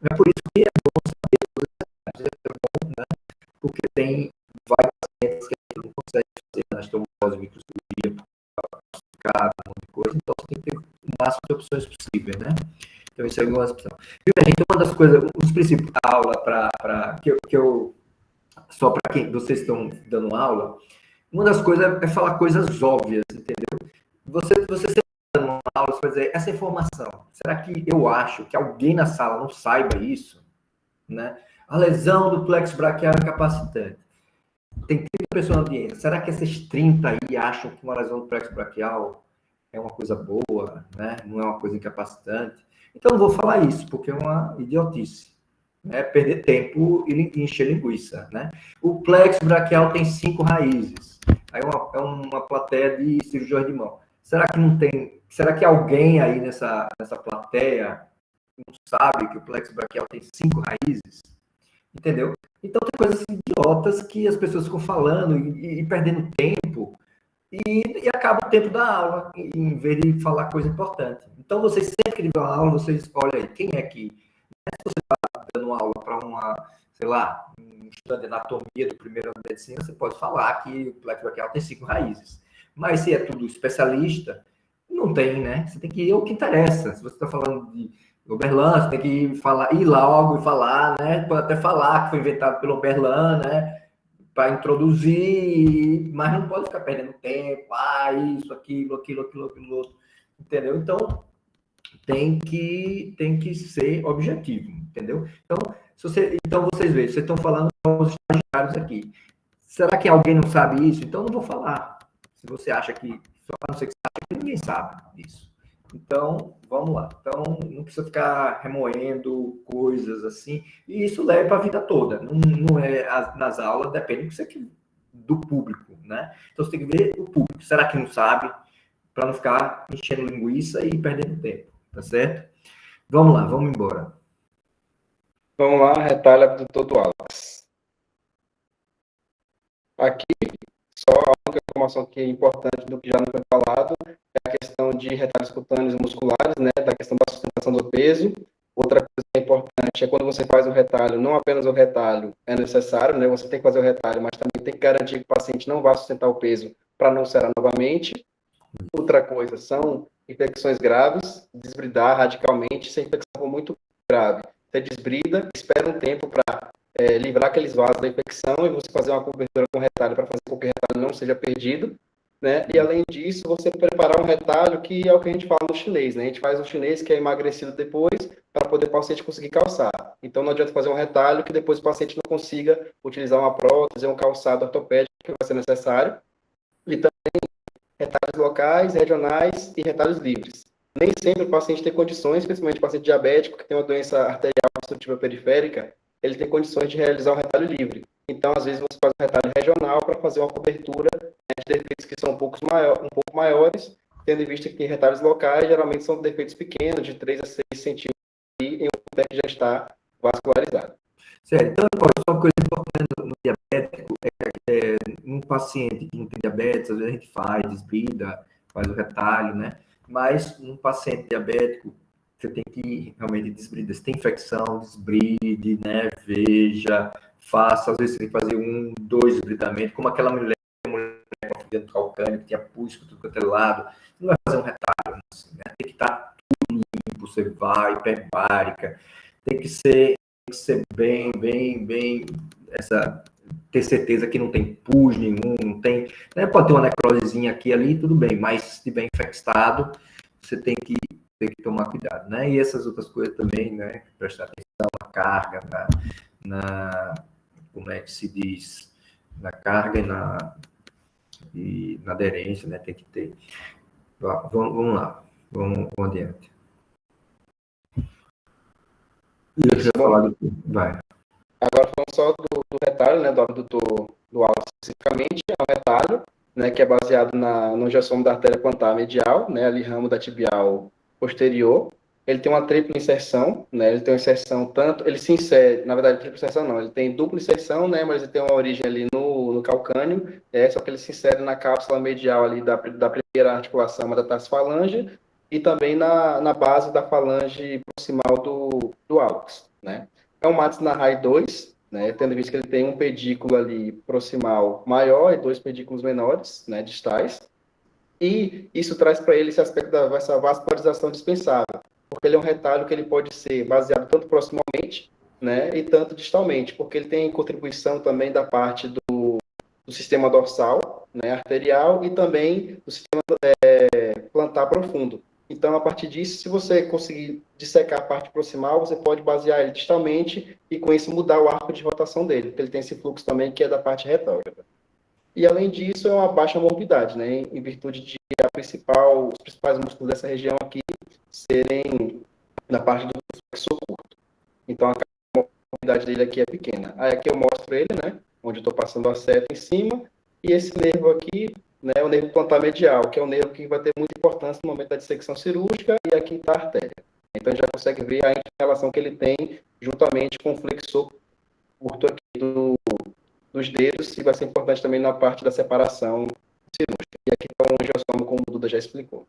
É por isso que é bom saber, porque tem vários pacientes que a gente não consegue fazer anastomose, microcirurgia, um monte de coisa, então você tem que ter o máximo de opções possíveis, né? Então, isso é uma opção. Então, uma das coisas, os princípios da aula, só para quem vocês estão dando aula, uma das coisas é falar coisas óbvias, entendeu? Você sempre dando uma aula, você vai dizer, essa informação, será que eu acho que alguém na sala não saiba isso? Né? A lesão do plexo braquial incapacitante. Tem 30 pessoas na audiência. Será que essas 30 aí acham que uma lesão do plexo braquial é uma coisa boa, né? Não é uma coisa incapacitante? Então, não vou falar isso, porque é uma idiotice. Né? Perder tempo e encher linguiça. Né? O plexo braquial tem 5 raízes. Aí é uma plateia de cirurgiões de mão. Será que não tem? Será que alguém aí nessa plateia não sabe que o plexo braquial tem 5 raízes? Entendeu? Então tem coisas idiotas que as pessoas ficam falando e perdendo tempo e acaba o tempo da aula, em vez de falar coisa importante. Então vocês sempre que dão aula, vocês olha aí, quem é que dando aula para sei lá, um estudante de anatomia do primeiro ano de medicina, você pode falar que o plexo braquial tem 5 raízes. Mas se é tudo especialista, não tem, né? Você tem que ir ao que interessa. Se você está falando de Oberlin, você tem que ir logo e falar, né? Pode até falar que foi inventado pelo Oberlin, né? Para introduzir, mas não pode ficar perdendo tempo, isso, aquilo, outro, entendeu? Então, tem que ser objetivo, entendeu? Então vocês veem, vocês estão falando com os estagiários aqui. Será que alguém não sabe isso? Então, não vou falar. Se você acha que, só para não ser que você acha que ninguém sabe disso. Então, vamos lá. Então, não precisa ficar remoendo coisas assim. E isso leva para a vida toda. Não é nas aulas, depende do público, né? Então, você tem que ver o público. Será que não sabe? Para não ficar enchendo linguiça e perdendo tempo. Tá certo? Vamos lá, vamos embora. Vamos lá, retalho abdutor do Alex. Aqui, só a única informação que é importante do que já não foi falado é a questão de retalhos cutâneos e musculares, né, da questão da sustentação do peso. Outra coisa que é importante é quando você faz o retalho, não apenas o retalho é necessário, né, você tem que fazer o retalho, mas também tem que garantir que o paciente não vá sustentar o peso para não serar novamente. Outra coisa são infecções graves, desbridar radicalmente, se a infecção for muito grave, você desbrida, espera um tempo para livrar aqueles vasos da infecção e você fazer uma cobertura com retalho para fazer com que o retalho não seja perdido, né? E além disso, você preparar um retalho que é o que a gente fala no chinês, né? A gente faz um chinês que é emagrecido depois para poder o paciente conseguir calçar. Então não adianta fazer um retalho que depois o paciente não consiga utilizar uma prótese, um calçado ortopédico que vai ser necessário. E também retalhos locais, regionais e retalhos livres. Nem sempre o paciente tem condições, principalmente o paciente diabético, que tem uma doença arterial obstrutiva periférica, ele tem condições de realizar um retalho livre. Então, às vezes, você faz um retalho regional para fazer uma cobertura, né, de defeitos que são um pouco maiores, tendo em vista que retalhos locais geralmente são defeitos pequenos, de 3 a 6 centímetros, em um pé que já está vascularizado. Certo. Então, só uma coisa importante no diabético é um paciente que não tem diabetes, às vezes a gente desbrida, faz o retalho, né? Mas um paciente diabético, você tem que realmente desbridar. Se tem infecção, desbride, né? Veja, faça. Às vezes você tem que fazer 1, 2 desbridamentos, como aquela mulher com dentro do calcânio, que tinha pus por tudo quanto é lado. Você não vai fazer um retalho, assim, né? Tem que estar tudo limpo, você vai, hiperbárica. Tem que ser bem, ter certeza que não tem pus nenhum, não tem, né? Pode ter uma necrosezinha aqui e ali, tudo bem, mas se estiver infectado, você tem que tomar cuidado, né? E essas outras coisas também, né? Prestar atenção na carga, como é que se diz, na carga e na aderência, né? Tem que ter. Vamos lá, vamos adiante. Deixa eu falar do... Vai. Agora, falando só do retalho, né, do abdutor do alto especificamente, é um retalho, né, que é baseado na injeção da artéria plantar medial, né, ali ramo da tibial posterior. Ele tem uma tripla inserção, né, ele tem uma inserção tanto, ele se insere, na verdade, tripla inserção não, ele tem dupla inserção, né, mas ele tem uma origem ali no calcâneo, só que ele se insere na cápsula medial ali da primeira articulação da tarsofalange e também na base da falange proximal do hálux, né. É um Matis Narrai 2, né, tendo visto que ele tem um pedículo ali proximal maior e 2 pedículos menores, né, distais, e isso traz para ele esse aspecto dessa vascularização dispensável, porque ele é um retalho que ele pode ser baseado tanto proximalmente, né, e tanto distalmente, porque ele tem contribuição também da parte do sistema dorsal, né, arterial, e também do sistema plantar profundo. Então, a partir disso, se você conseguir dissecar a parte proximal, você pode basear ele distalmente e, com isso, mudar o arco de rotação dele, porque ele tem esse fluxo também que é da parte retrógrada. E, além disso, é uma baixa morbidade, né, em virtude de os principais músculos dessa região aqui serem na parte do flexor curto. Então, a morbidade dele aqui é pequena. Aí aqui eu mostro ele, né, onde eu estou passando a seta em cima, e esse nervo aqui, né, o nervo plantar medial, que é um nervo que vai ter muita importância no momento da dissecção cirúrgica, e aqui está a artéria. Então, a gente já consegue ver a relação que ele tem juntamente com o flexor curto aqui dos dedos, e vai ser importante também na parte da separação cirúrgica. E aqui está um angiosperma, como o Duda já explicou.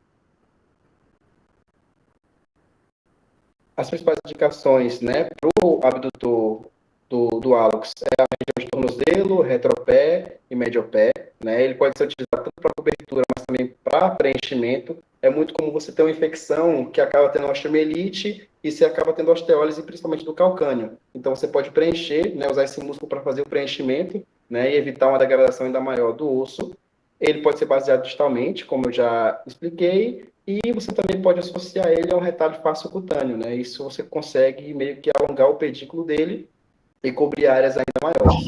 As principais indicações, né, para o abdutor do hálux é a região de tornozelo, retropé e mediopé, né? Ele pode ser utilizado tanto para cobertura, mas também para preenchimento. É muito comum você ter uma infecção que acaba tendo osteomielite e você acaba tendo osteólise, principalmente do calcâneo. Então, você pode preencher, né, usar esse músculo para fazer o preenchimento, né, e evitar uma degradação ainda maior do osso. Ele pode ser baseado distalmente, como eu já expliquei, e você também pode associar ele a um retalho fasciocutâneo, né? Isso você consegue meio que alongar o pedículo dele e cobrir áreas ainda maiores.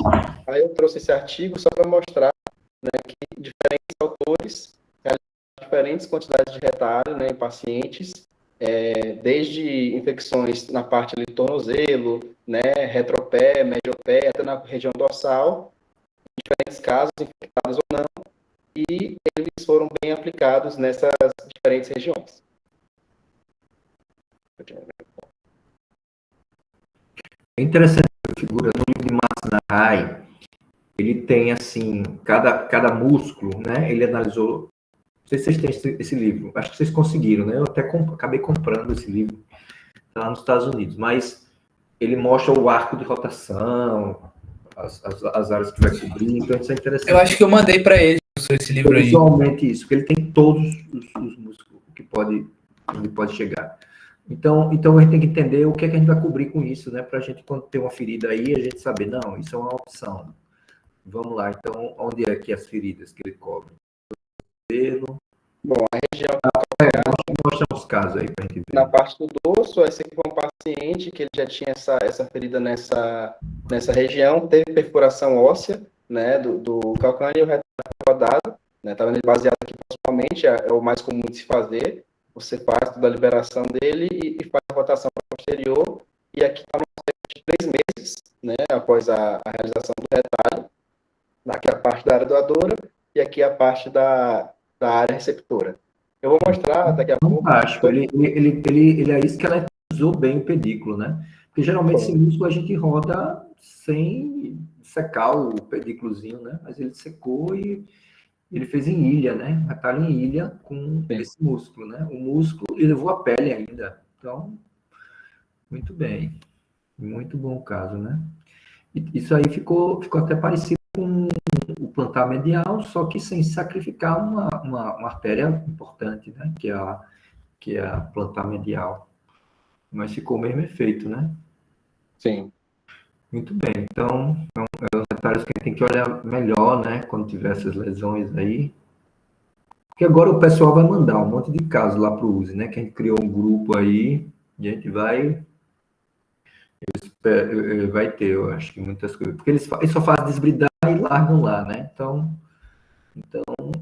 Aí eu trouxe esse artigo só para mostrar, né, que diferentes autores realizaram diferentes quantidades de retalho, né, em pacientes, desde infecções na parte ali do tornozelo, né, retropé, mediopé, até na região dorsal, em diferentes casos, infectados ou não, e eles foram bem aplicados nessas diferentes regiões. É interessante a figura no livro de Matis Narrai. Ele tem, assim, cada músculo, né? Ele analisou... Não sei se vocês têm esse livro. Acho que vocês conseguiram, né? Eu até acabei comprando esse livro lá nos Estados Unidos. Mas ele mostra o arco de rotação, as áreas que vai cobrir. Então, isso é interessante. Eu acho que eu mandei para ele esse livro aí. Visualmente isso, porque ele tem todos os músculos que ele pode chegar. Então, a gente tem que entender o que é que a gente vai cobrir com isso, né? Para a gente, quando ter uma ferida aí, a gente saber, não, isso é uma opção. Vamos lá, então, onde é que as feridas que ele cobre? Bom, a região... Mostra uns casos aí para a gente ver. Na parte do dorso, esse aqui foi um paciente que ele já tinha essa ferida nessa região, teve perfuração óssea, né, do calcâneo e o retalho rodado, né, tá vendo ele baseado aqui principalmente, é o mais comum de se fazer. Você faz toda a liberação dele e faz a rotação posterior, e aqui está uma série de 3 meses, né, após a realização do retalho. Aqui a parte da área doadora e aqui a parte da área receptora. Eu vou mostrar daqui a pouco. Fantástico. Ele aí esqueletizou bem o pedículo, né? Porque geralmente esse músculo a gente roda sem secar o pedículozinho, né? Mas ele secou e ele fez em ilha, né? Retalho em ilha com esse músculo, né? O músculo e levou a pele ainda. Então, muito bem. Muito bom o caso, né? Isso aí ficou até parecido com o plantar medial, só que sem sacrificar uma artéria importante, né? Que é a plantar medial. Mas ficou o mesmo efeito, né? Sim. Muito bem. Então, é os retalhos que a gente tem que olhar melhor, né? Quando tiver essas lesões aí. Porque agora o pessoal vai mandar um monte de casos lá para o USE, né? Que a gente criou um grupo aí e a gente vai Vai ter, eu acho que muitas coisas. Porque eles só fazem desbridar e largam lá, né? Então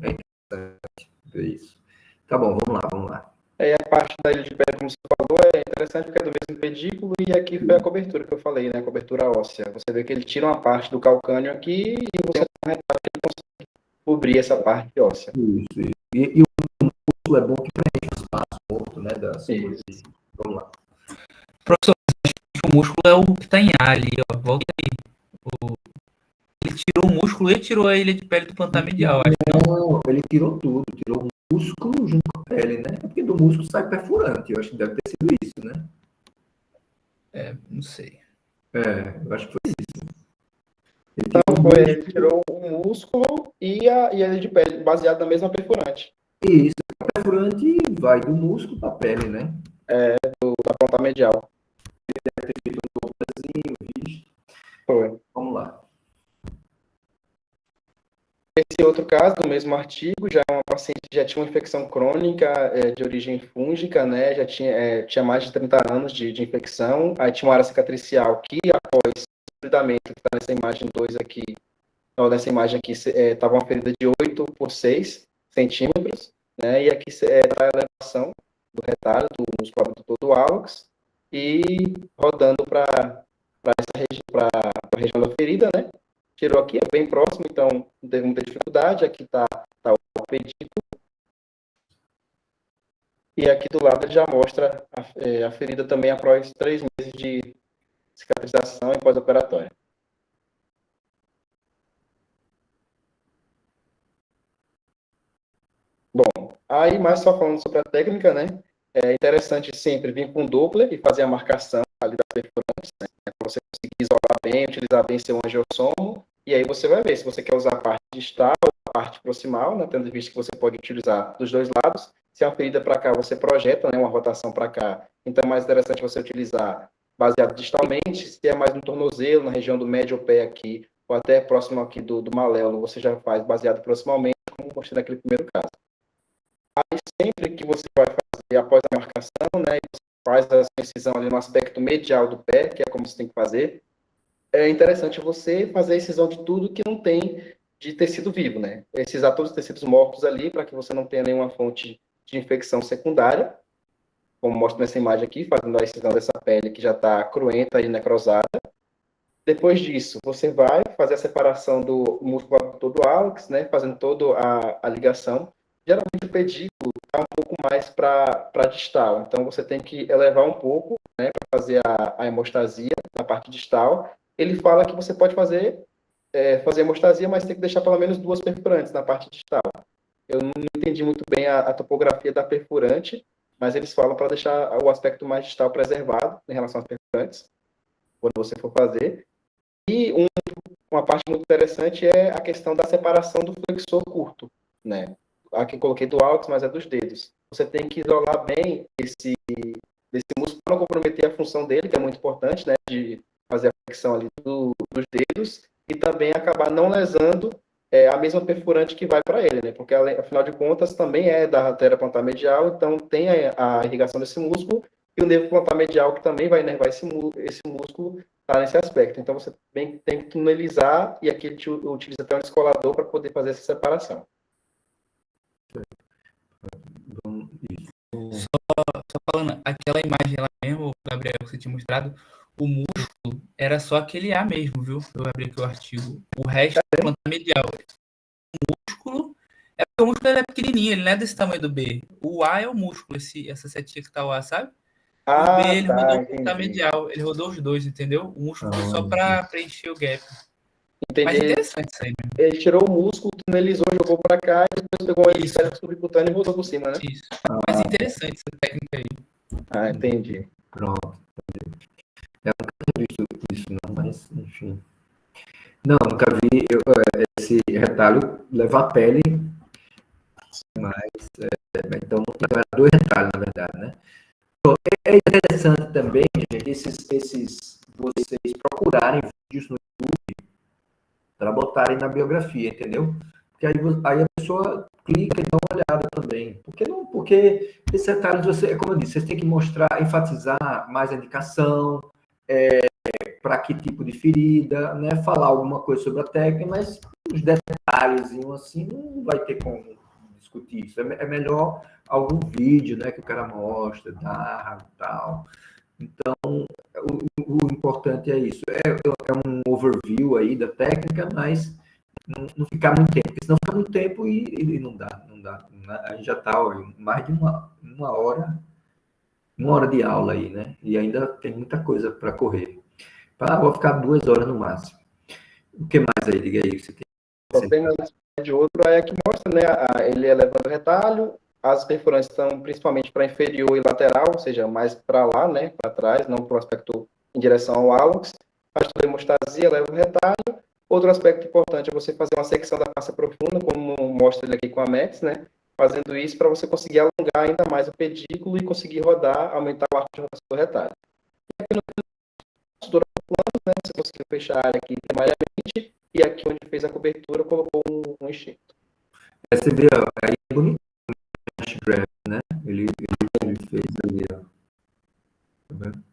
é interessante ver isso. Tá bom, vamos lá. Aí a parte da ilha de pedra, como você falou, é interessante porque é do mesmo pedículo e aqui foi a cobertura que eu falei, né? A cobertura óssea. Você vê que ele tira uma parte do calcânio aqui e você tem um retalho que ele consegue cobrir essa parte óssea. Isso. E o músculo é bom que preenche o espaço morto, né? Vamos lá. Professor, acho que o músculo é o que tá em A ali, ó. Volta aí. Ele tirou o músculo e tirou a ilha de pele do plantar medial, acho. Não, ele tirou tudo, tirou o músculo junto com a pele, né? Porque do músculo sai perfurante, eu acho que deve ter sido isso, né? Não sei. Eu acho que foi isso. Então, ele tirou o músculo e a ilha de pele, baseado na mesma perfurante. Isso, o perfurante vai do músculo para a pele, né? Da ponta medial. Deve ter feito um desenho, visto. Foi. Vamos lá. Esse outro caso, do mesmo artigo, já é uma paciente que já tinha uma infecção crônica de origem fúngica, né? Já tinha mais de 30 anos de infecção. Aí tinha uma área cicatricial que, após o tratamento, que está nessa imagem 2 aqui, nessa imagem aqui, estava uma ferida de 8 por 6 centímetros, né? E aqui está a elevação do retalho do músculo abdutor do hálux e rodando para a região da ferida, né? Tirou aqui, é bem próximo, então não teve muita dificuldade. Aqui está o pedículo. E aqui do lado ele já mostra a ferida também após 3 meses de cicatrização e pós-operatória. Bom, aí mais só falando sobre a técnica, né? É interessante sempre vir com Doppler e fazer a marcação ali das perfurantes, né? Para você conseguir isolar bem, utilizar bem seu angiossomo, e aí você vai ver se você quer usar a parte distal ou a parte proximal, né? Tendo visto que você pode utilizar dos dois lados. Se é uma ferida para cá, você projeta, né, uma rotação para cá. Então é mais interessante você utilizar baseado distalmente. Se é mais no tornozelo, na região do médio pé aqui, ou até próximo aqui do maléolo, você já faz baseado proximalmente, como mostrei naquele primeiro caso. Aí sempre que você vai fazer após a marcação, né, você faz a incisão ali no aspecto medial do pé, que é como você tem que fazer, é interessante você fazer a incisão de tudo que não tem de tecido vivo, né? Excisar todos os tecidos mortos ali, para que você não tenha nenhuma fonte de infecção secundária, como mostra nessa imagem aqui, fazendo a incisão dessa pele que já está cruenta e necrosada. Depois disso, você vai fazer a separação do músculo abdutor do hálux, né, fazendo toda a ligação. Geralmente o pedículo está um pouco mais para distal, então você tem que elevar um pouco, né, para fazer a hemostasia na parte distal. Ele fala que você pode fazer hemostasia, mas tem que deixar pelo menos 2 perfurantes na parte distal. Eu não entendi muito bem a topografia da perfurante, mas eles falam para deixar o aspecto mais distal preservado em relação às perfurantes, quando você for fazer. E uma parte muito interessante é a questão da separação do flexor curto, né? Aqui coloquei do hálux, mas é dos dedos. Você tem que isolar bem esse músculo para não comprometer a função dele, que é muito importante, né? De fazer a flexão ali dos dedos e também acabar não lesando a mesma perfurante que vai para ele, né? Porque, afinal de contas, também é da artéria plantar medial, então tem a irrigação desse músculo e o nervo plantar medial que também vai inervar esse músculo tá nesse aspecto. Então, você tem que tunelizar e aqui ele utiliza até um descolador para poder fazer essa separação. Só falando, aquela imagem lá mesmo, Gabriel, que você tinha mostrado, o músculo era só aquele A mesmo, viu? Eu abri aqui o artigo. O resto é planta medial. O músculo porque o músculo ele é pequenininho, ele não é desse tamanho do B. O A é o músculo, essa setinha que tá o A, sabe? O B ele rodou o planta medial, ele rodou os dois, entendeu? O músculo foi só para preencher o gap. Entendi. Mas interessante isso aí mesmo. Ele tirou o músculo, tunelizou, jogou para cá e depois pegou a elisfério subcutâneo e rodou por cima, né? Isso. Mas interessante essa técnica aí. Entendi. Pronto. Eu nunca tinha visto isso, não, mas enfim. Não, nunca vi esse retalho levar a pele, mas então era 2 retalhos, na verdade, né? Então, é interessante também, gente, vocês procurarem vídeos no YouTube para botarem na biografia, entendeu? Porque aí a pessoa clica e dá uma olhada também. Porque esses retalhos, como eu disse, vocês têm que mostrar, enfatizar mais a indicação, para que tipo de ferida, né? Falar alguma coisa sobre a técnica, mas os detalhes assim não vai ter como discutir isso. É melhor algum vídeo, né, que o cara mostra, narra e tal. Então, o importante é isso. É um overview aí da técnica, mas não ficar muito tempo, porque senão fica muito tempo e não dá. A gente já está mais de uma hora de aula aí, né? E ainda tem muita coisa para correr. Vou ficar 2 horas no máximo. O que mais aí? Diga aí. Você Tem um de outro é que mostra, né, ele elevando o retalho, as perfurantes estão principalmente para inferior e lateral, ou seja, mais para lá, né, para trás, não para o aspecto em direção ao hálux. A hemostasia eleva o retalho. Outro aspecto importante é você fazer uma secção da face profunda, como mostra ele aqui com a Max, né, fazendo isso para você conseguir alongar ainda mais o pedículo e conseguir rodar, aumentar o arco de rotação do retalho. E aqui no plano, né, você conseguiu fechar a área aqui primariamente, e aqui onde fez a cobertura, colocou um enxerto. Você vê aí é bonito, né? Ele fez ali, ó. Tá vendo?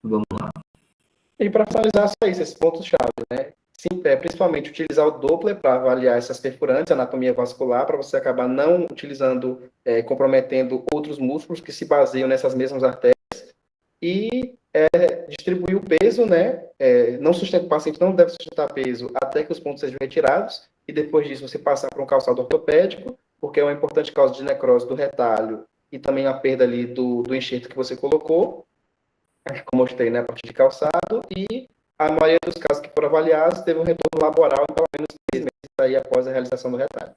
Vamos lá. E para finalizar, só isso, esses pontos-chave, né? Sim, principalmente utilizar o Doppler para avaliar essas perfurantes, anatomia vascular, para você acabar não utilizando, comprometendo outros músculos que se baseiam nessas mesmas artérias. E distribuir o peso, né? O paciente não deve sustentar peso até que os pontos sejam retirados, e depois disso você passar para um calçado ortopédico, porque é uma importante causa de necrose do retalho e também a perda ali do enxerto que você colocou, como eu mostrei, né, a partir de calçado, e a maioria dos casos que foram avaliados teve um retorno laboral em pelo menos 3 meses aí após a realização do retalho.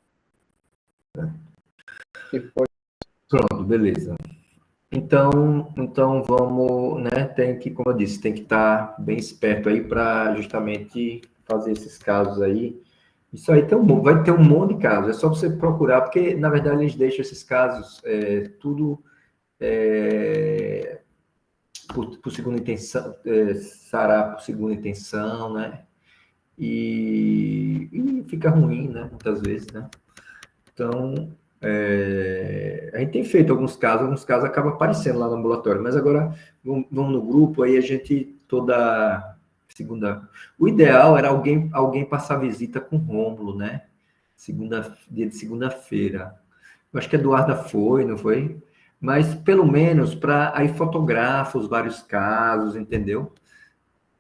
E foi... Pronto, beleza. Então vamos, né? Como eu disse, tem que estar bem esperto aí para justamente fazer esses casos aí. Isso aí vai ter um monte de casos. É só você procurar, porque na verdade eles deixam esses casos tudo por segunda intenção, sarar por segunda intenção, né? E fica ruim, né? Muitas vezes, né? Então, a gente tem feito alguns casos acabam aparecendo lá no ambulatório, mas agora vamos no grupo, aí a gente toda segunda... O ideal era alguém passar visita com o Rômulo, né? Dia de segunda-feira. Eu acho que a Eduarda foi, não foi? Mas pelo menos para aí fotografa os vários casos, entendeu?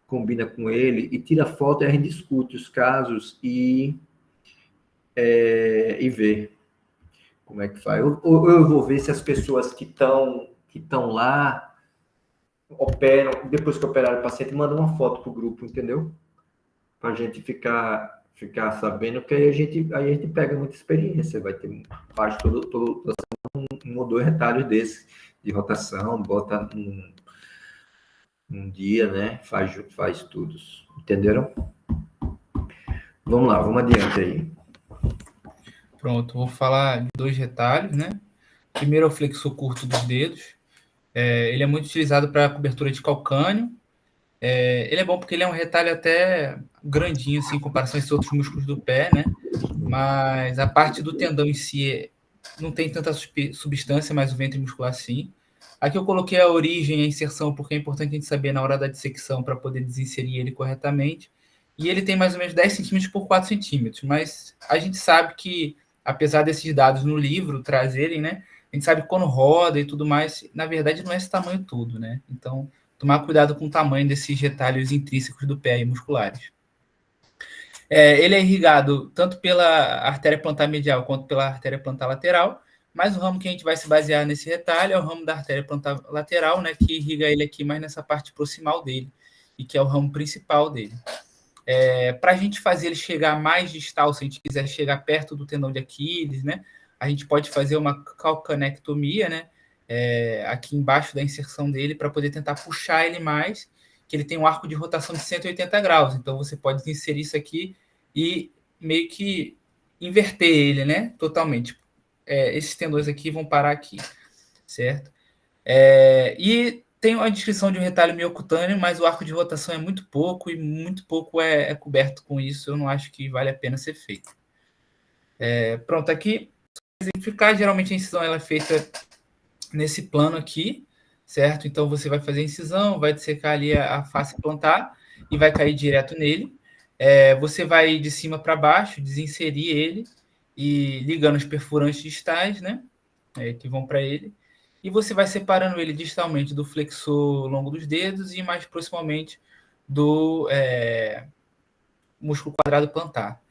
Combina com ele e tira foto e a gente discute os casos e vê como é que faz. Eu vou ver se as pessoas que estão lá operam, depois que operaram o paciente, mandam uma foto para o grupo, entendeu? Para a gente ficar sabendo, que aí a gente pega muita experiência, faz todo um ou 2 retalhos desse de rotação, bota um dia, né? Faz tudo. Entenderam? Vamos lá, vamos adiante aí. Pronto, vou falar de 2 retalhos, né? Primeiro é o flexor curto dos dedos. Ele é muito utilizado para cobertura de calcânio. Ele é bom porque ele é um retalho até grandinho, assim, em comparação a esses outros músculos do pé, né? Mas a parte do tendão em si não tem tanta substância, mas o ventre muscular sim. Aqui eu coloquei a origem e a inserção, porque é importante a gente saber na hora da dissecção para poder desinserir ele corretamente. E ele tem mais ou menos 10 centímetros por 4 centímetros, mas a gente sabe que, apesar desses dados no livro trazerem, né? A gente sabe que quando roda e tudo mais, na verdade não é esse tamanho todo, né? Então, tomar cuidado com o tamanho desses retalhos intrínsecos do pé e musculares. Ele é irrigado tanto pela artéria plantar medial quanto pela artéria plantar lateral, mas o ramo que a gente vai se basear nesse retalho é o ramo da artéria plantar lateral, né, que irriga ele aqui mais nessa parte proximal dele, e que é o ramo principal dele. Para a gente fazer ele chegar mais distal, se a gente quiser chegar perto do tendão de Aquiles, né, a gente pode fazer uma calcanectomia, né, aqui embaixo da inserção dele, para poder tentar puxar ele mais, que ele tem um arco de rotação de 180 graus, então você pode inserir isso aqui e meio que inverter ele, né, totalmente. Esses tendões aqui vão parar aqui, certo? E tem a descrição de um retalho miocutâneo, mas o arco de rotação é muito pouco, e muito pouco é coberto com isso, eu não acho que vale a pena ser feito. Pronto, aqui, exemplificar, geralmente a incisão ela é feita nesse plano aqui, certo? Então você vai fazer a incisão, vai dissecar ali a face plantar e vai cair direto nele. Você vai de cima para baixo, desinserir ele e ligando os perfurantes distais, né? Que vão para ele. E você vai separando ele distalmente do flexor longo dos dedos e mais proximamente do músculo quadrado plantar,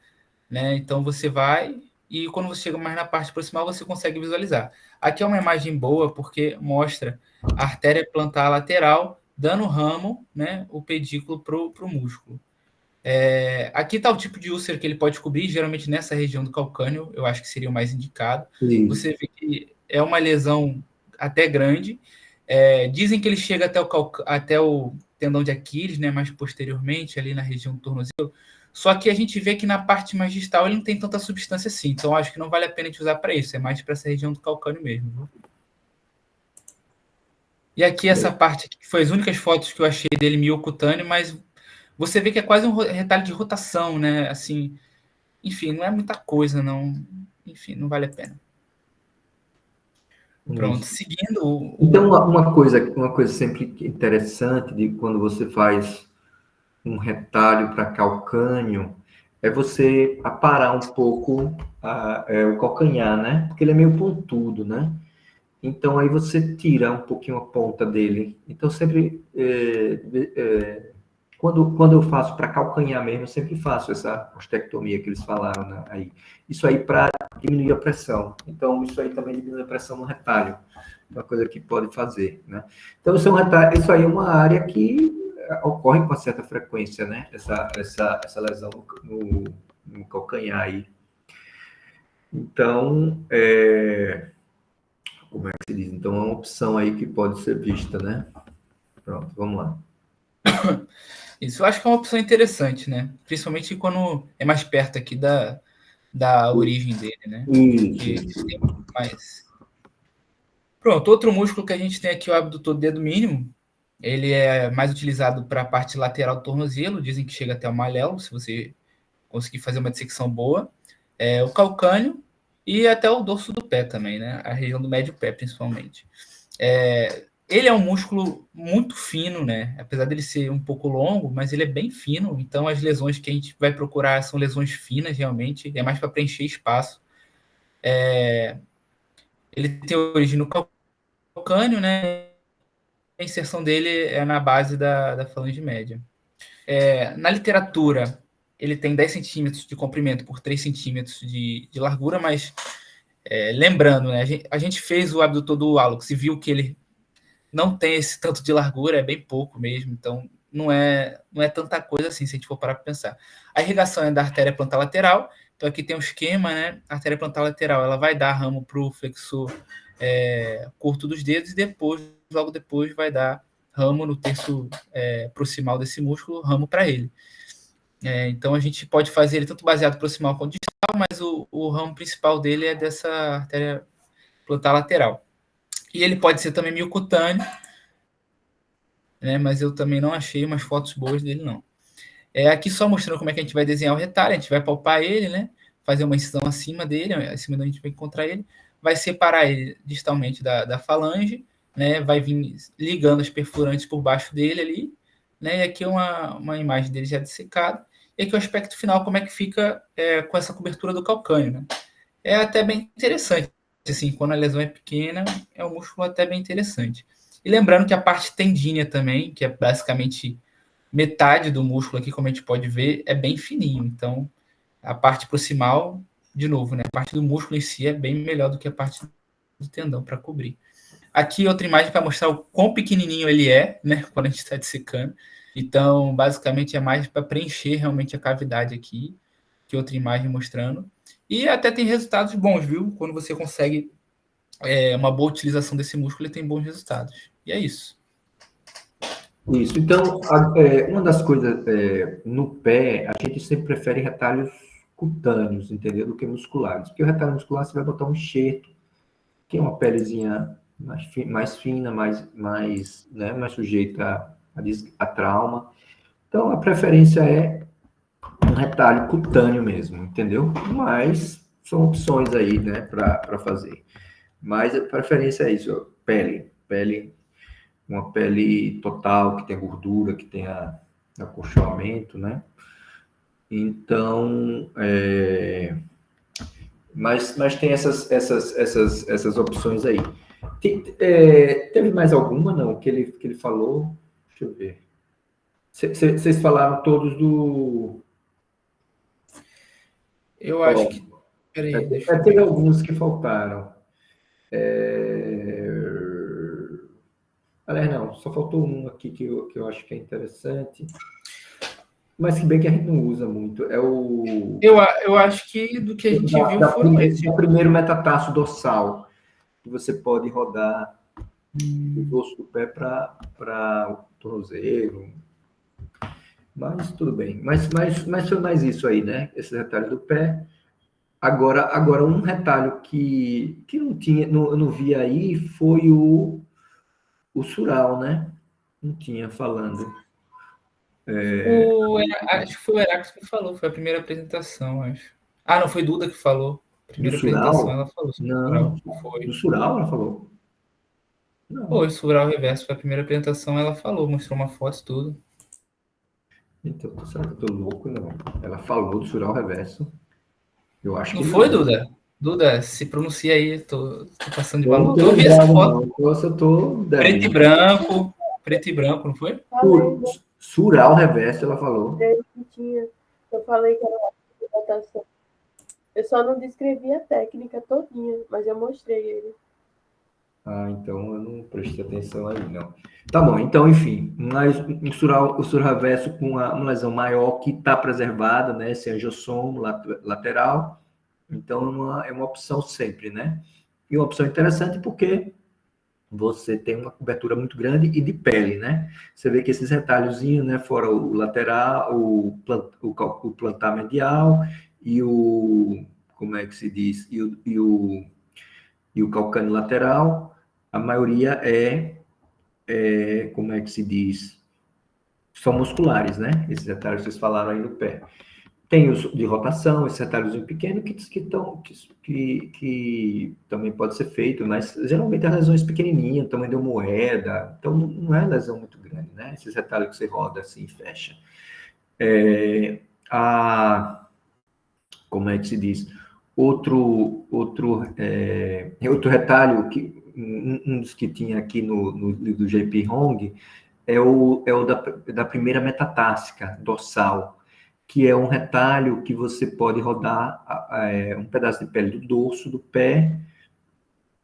né? Então você vai e quando você chega mais na parte proximal você consegue visualizar. Aqui é uma imagem boa porque mostra a artéria plantar lateral dando ramo, né? O pedículo para o músculo. Aqui está o tipo de úlcera que ele pode cobrir, geralmente nessa região do calcâneo, eu acho que seria o mais indicado. Isso. Você vê que é uma lesão até grande. Dizem que ele chega até o tendão de Aquiles, né, mais posteriormente, ali na região do tornozelo. Só que a gente vê que na parte mais distal ele não tem tanta substância assim. Então, acho que não vale a pena a gente usar para isso. É mais para essa região do calcâneo mesmo. Viu? E aqui essa parte aqui, que foi as únicas fotos que eu achei dele miocutâneo, mas você vê que é quase um retalho de rotação, né? Assim, enfim, não é muita coisa, não. Enfim, não vale a pena. Pronto, seguindo Então, uma coisa sempre interessante de quando você faz um retalho para calcânio é você aparar um pouco o calcanhar, né? Porque ele é meio pontudo, né? Então, aí você tira um pouquinho a ponta dele. Então, sempre... Quando eu faço para calcanhar mesmo, eu sempre faço essa ostectomia que eles falaram, né, aí. Isso aí para diminuir a pressão. Então, isso aí também diminui a pressão no retalho. É uma coisa que pode fazer, né? Então, isso aí é uma área que ocorre com uma certa frequência, né? Essa lesão no calcanhar aí. Então, como é que se diz? Então, é uma opção aí que pode ser vista, né? Pronto, vamos lá. Isso eu acho que é uma opção interessante, né? Principalmente quando é mais perto aqui da origem dele, né? Isso. Tem mais... Pronto, outro músculo que a gente tem aqui, o abdutor do dedo mínimo, ele é mais utilizado para a parte lateral do tornozelo, dizem que chega até o malelo, se você conseguir fazer uma dissecção boa. O calcâneo e até o dorso do pé também, né? A região do médio pé, principalmente. Ele é um músculo muito fino, né? Apesar dele ser um pouco longo, mas ele é bem fino. Então, as lesões que a gente vai procurar são lesões finas, realmente. É mais para preencher espaço. Ele tem origem no calcâneo, né? A inserção dele é na base da falange média. Na literatura, ele tem 10 centímetros de comprimento por 3 centímetros de largura, mas lembrando, né? A gente fez o abdutor do hálux e viu que ele não tem esse tanto de largura, é bem pouco mesmo, então não é tanta coisa assim, se a gente for parar para pensar. A irrigação é da artéria plantar lateral, então aqui tem um esquema, né? A artéria plantar lateral, ela vai dar ramo para o flexor curto dos dedos e logo depois vai dar ramo no terço proximal desse músculo, ramo para ele. Então a gente pode fazer ele tanto baseado proximal quanto distal, mas o ramo principal dele é dessa artéria plantar lateral. E ele pode ser também miocutâneo, né? Mas eu também não achei umas fotos boas dele, não. Aqui só mostrando como é que a gente vai desenhar o retalho, a gente vai palpar ele, né? Fazer uma incisão acima dele, acima de onde a gente vai encontrar ele, vai separar ele distalmente da falange, né? Vai vir ligando as perfurantes por baixo dele ali, né? E aqui é uma imagem dele já dissecado. E aqui o aspecto final, como é que fica com essa cobertura do calcâneo, né? É até bem interessante. Assim, quando a lesão é pequena, é um músculo até bem interessante. E lembrando que a parte tendínea também, que é basicamente metade do músculo aqui, como a gente pode ver, é bem fininho. Então, a parte proximal, de novo, né? A parte do músculo em si é bem melhor do que a parte do tendão para cobrir. Aqui outra imagem para mostrar o quão pequenininho ele é, né? Quando a gente está dissecando. Então, basicamente, é mais para preencher realmente a cavidade aqui, que outra imagem mostrando. E até tem resultados bons, viu? Quando você consegue uma boa utilização desse músculo, ele tem bons resultados. E é isso. Isso. Então, uma das coisas no pé, a gente sempre prefere retalhos cutâneos, entendeu? Do que musculares. Porque o retalho muscular você vai botar um enxerto, que é uma pelezinha mais fina, mais sujeita a trauma. Então, a preferência é um retalho cutâneo mesmo, entendeu? Mas são opções aí, né, para fazer. Mas a preferência é isso, pele uma pele total, que tenha gordura, que tenha acolchoamento, né? Então, mas tem essas opções aí. Teve mais alguma, não, que ele falou? Deixa eu ver. Vocês falaram todos do... Eu acho que. Peraí, deixa eu Teve ver. alguns que faltaram. Aliás, não, só faltou um aqui que eu acho que é interessante. Mas se bem que a gente não usa muito. É o... Eu acho que do que a gente viu foram esses. O primeiro metatarso dorsal, que você pode rodar do dorso do pé para o tornozelo. Mas tudo bem. Mas foi mais isso aí, né? Esses retalhos do pé. Agora um retalho que não tinha, eu não vi aí foi o sural, né? Não tinha falando. Acho que foi o Heracles que falou, foi a primeira apresentação, acho. Ah, não, foi Duda que falou. Do Primeira apresentação, sural? ela falou sobre o Não. Sural. Foi. Do sural, ela falou? Não. Foi, Sural Reverso, foi a primeira apresentação, ela falou, mostrou uma foto e tudo. Então, será que eu tô louco? Não. Ela falou do sural reverso. Eu acho Não que foi, Duda? Duda, se pronuncia aí, tô passando de Eu valor. não Eu tô vi essa lembrado, foto, não. Nossa, eu tô preto e branco, não foi? Falei, Sural reverso, ela falou. que tinha. Eu falei que era uma hidratação. Eu só não descrevi a técnica todinha, mas eu mostrei ele. Ah, então eu não prestei atenção aí, não. Tá bom, então, enfim, mas o sural reverso com uma lesão maior que está preservada, né? Sem angiossomo lateral. Então, é uma opção sempre, né? E uma opção interessante porque você tem uma cobertura muito grande e de pele, né? Você vê que esses retalhozinhos, né? Fora o lateral, o plantar medial e o... Como é que se diz? E o calcâneo lateral, a maioria como é que se diz? São musculares, né? Esses retalhos que vocês falaram aí no pé. Tem os de rotação, esse retalhozinho pequeno que também pode ser feito, mas geralmente as lesões pequenininhas, tamanho de uma moeda, então não é lesão muito grande, né? Esses retalhos que você roda assim e fecha. Como é que se diz? Outro retalho, um dos que tinha aqui no livro do J.P. Hong, é o da primeira metatarsica dorsal, que é um retalho que você pode rodar um pedaço de pele do dorso do pé,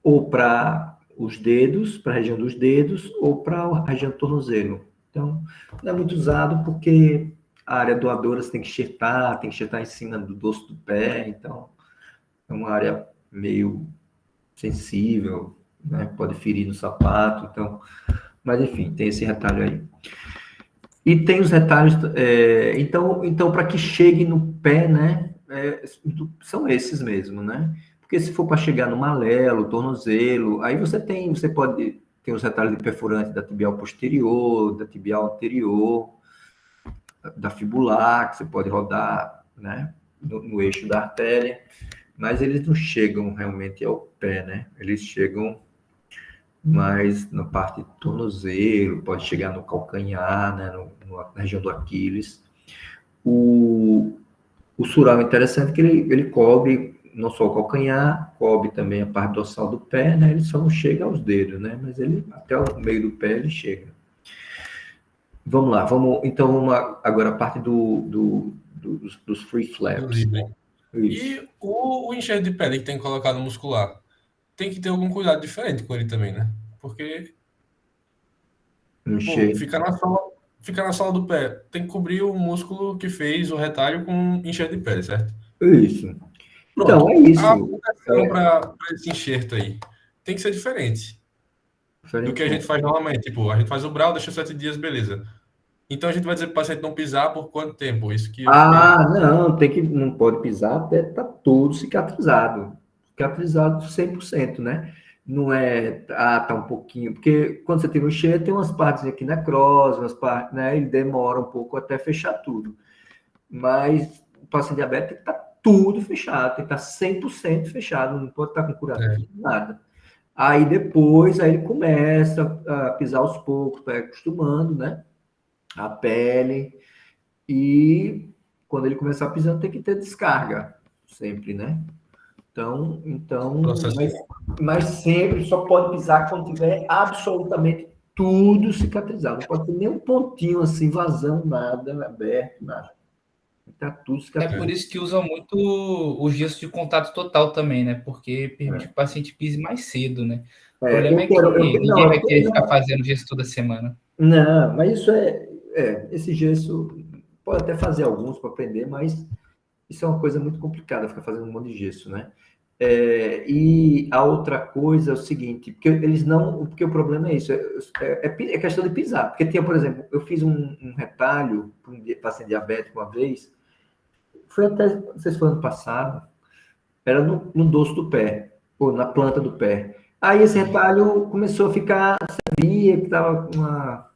ou para os dedos, para a região dos dedos, ou para a região do tornozelo. Então, não é muito usado porque a área doadora você tem que enxertar em cima do dorso do pé, então é uma área meio sensível, né? Pode ferir no sapato, então... Mas, enfim, tem esse retalho aí. E tem os retalhos... então para que chegue no pé, né? São esses mesmo, né? Porque se for para chegar no malelo, tornozelo, aí você pode ter os retalhos de perfurante da tibial posterior, da tibial anterior, da fibular, que você pode rodar, né? No eixo da artéria. Mas eles não chegam realmente ao pé, né? Eles chegam mais na parte do tornozelo, pode chegar no calcanhar, né? Na região do Aquiles. O sural é interessante que ele cobre não só o calcanhar, cobre também a parte dorsal do pé, né? Ele só não chega aos dedos, né? Mas ele, até o meio do pé, ele chega. Vamos lá, então agora a parte dos free flaps. E o enxerto de pele que tem colocado muscular, tem que ter algum cuidado diferente com ele também, né? Porque fica na sola do pé. Tem que cobrir o músculo que fez o retalho com enxerto de pele, certo? Isso. Pronto. Então, é isso. A aplicação para esse enxerto aí tem que ser diferente do que a gente faz normalmente. Tipo, a gente faz o brau, deixa 7 dias, beleza. Então a gente vai dizer para o paciente não pisar por quanto tempo? Isso que não pode pisar até tá tudo cicatrizado 100%, né? Não é, tá um pouquinho, porque quando você tem um enxerto, tem umas partes aqui necrose, umas partes, né? Ele demora um pouco até fechar tudo. Mas o paciente diabético tem que estar tudo fechado, tem que estar 100% fechado, não pode estar com curativo, nada. Aí depois, aí ele começa a pisar aos poucos, vai acostumando, né? A pele. E quando ele começar pisando, tem que ter descarga, sempre, né? Então, Processo. mas sempre só pode pisar quando tiver absolutamente tudo cicatrizado. Não pode ter nem um pontinho assim, vazão, nada, aberto, nada. Tá tudo É cicatrizado. por isso que usam muito o gesso de contato total também, né? Porque permite que o paciente pise mais cedo, né? O problema é que ninguém vai querer ficar fazendo gesso toda semana. Não, mas isso esse gesso, pode até fazer alguns para aprender, mas isso é uma coisa muito complicada, ficar fazendo um monte de gesso, né? E a outra coisa é o seguinte, porque o problema é isso, é questão de pisar, porque tinha, por exemplo, eu fiz um retalho para um paciente diabético uma vez, foi até, não sei se foi ano passado, era no dorso do pé, ou na planta do pé. Aí esse retalho começou a ficar, sabia que estava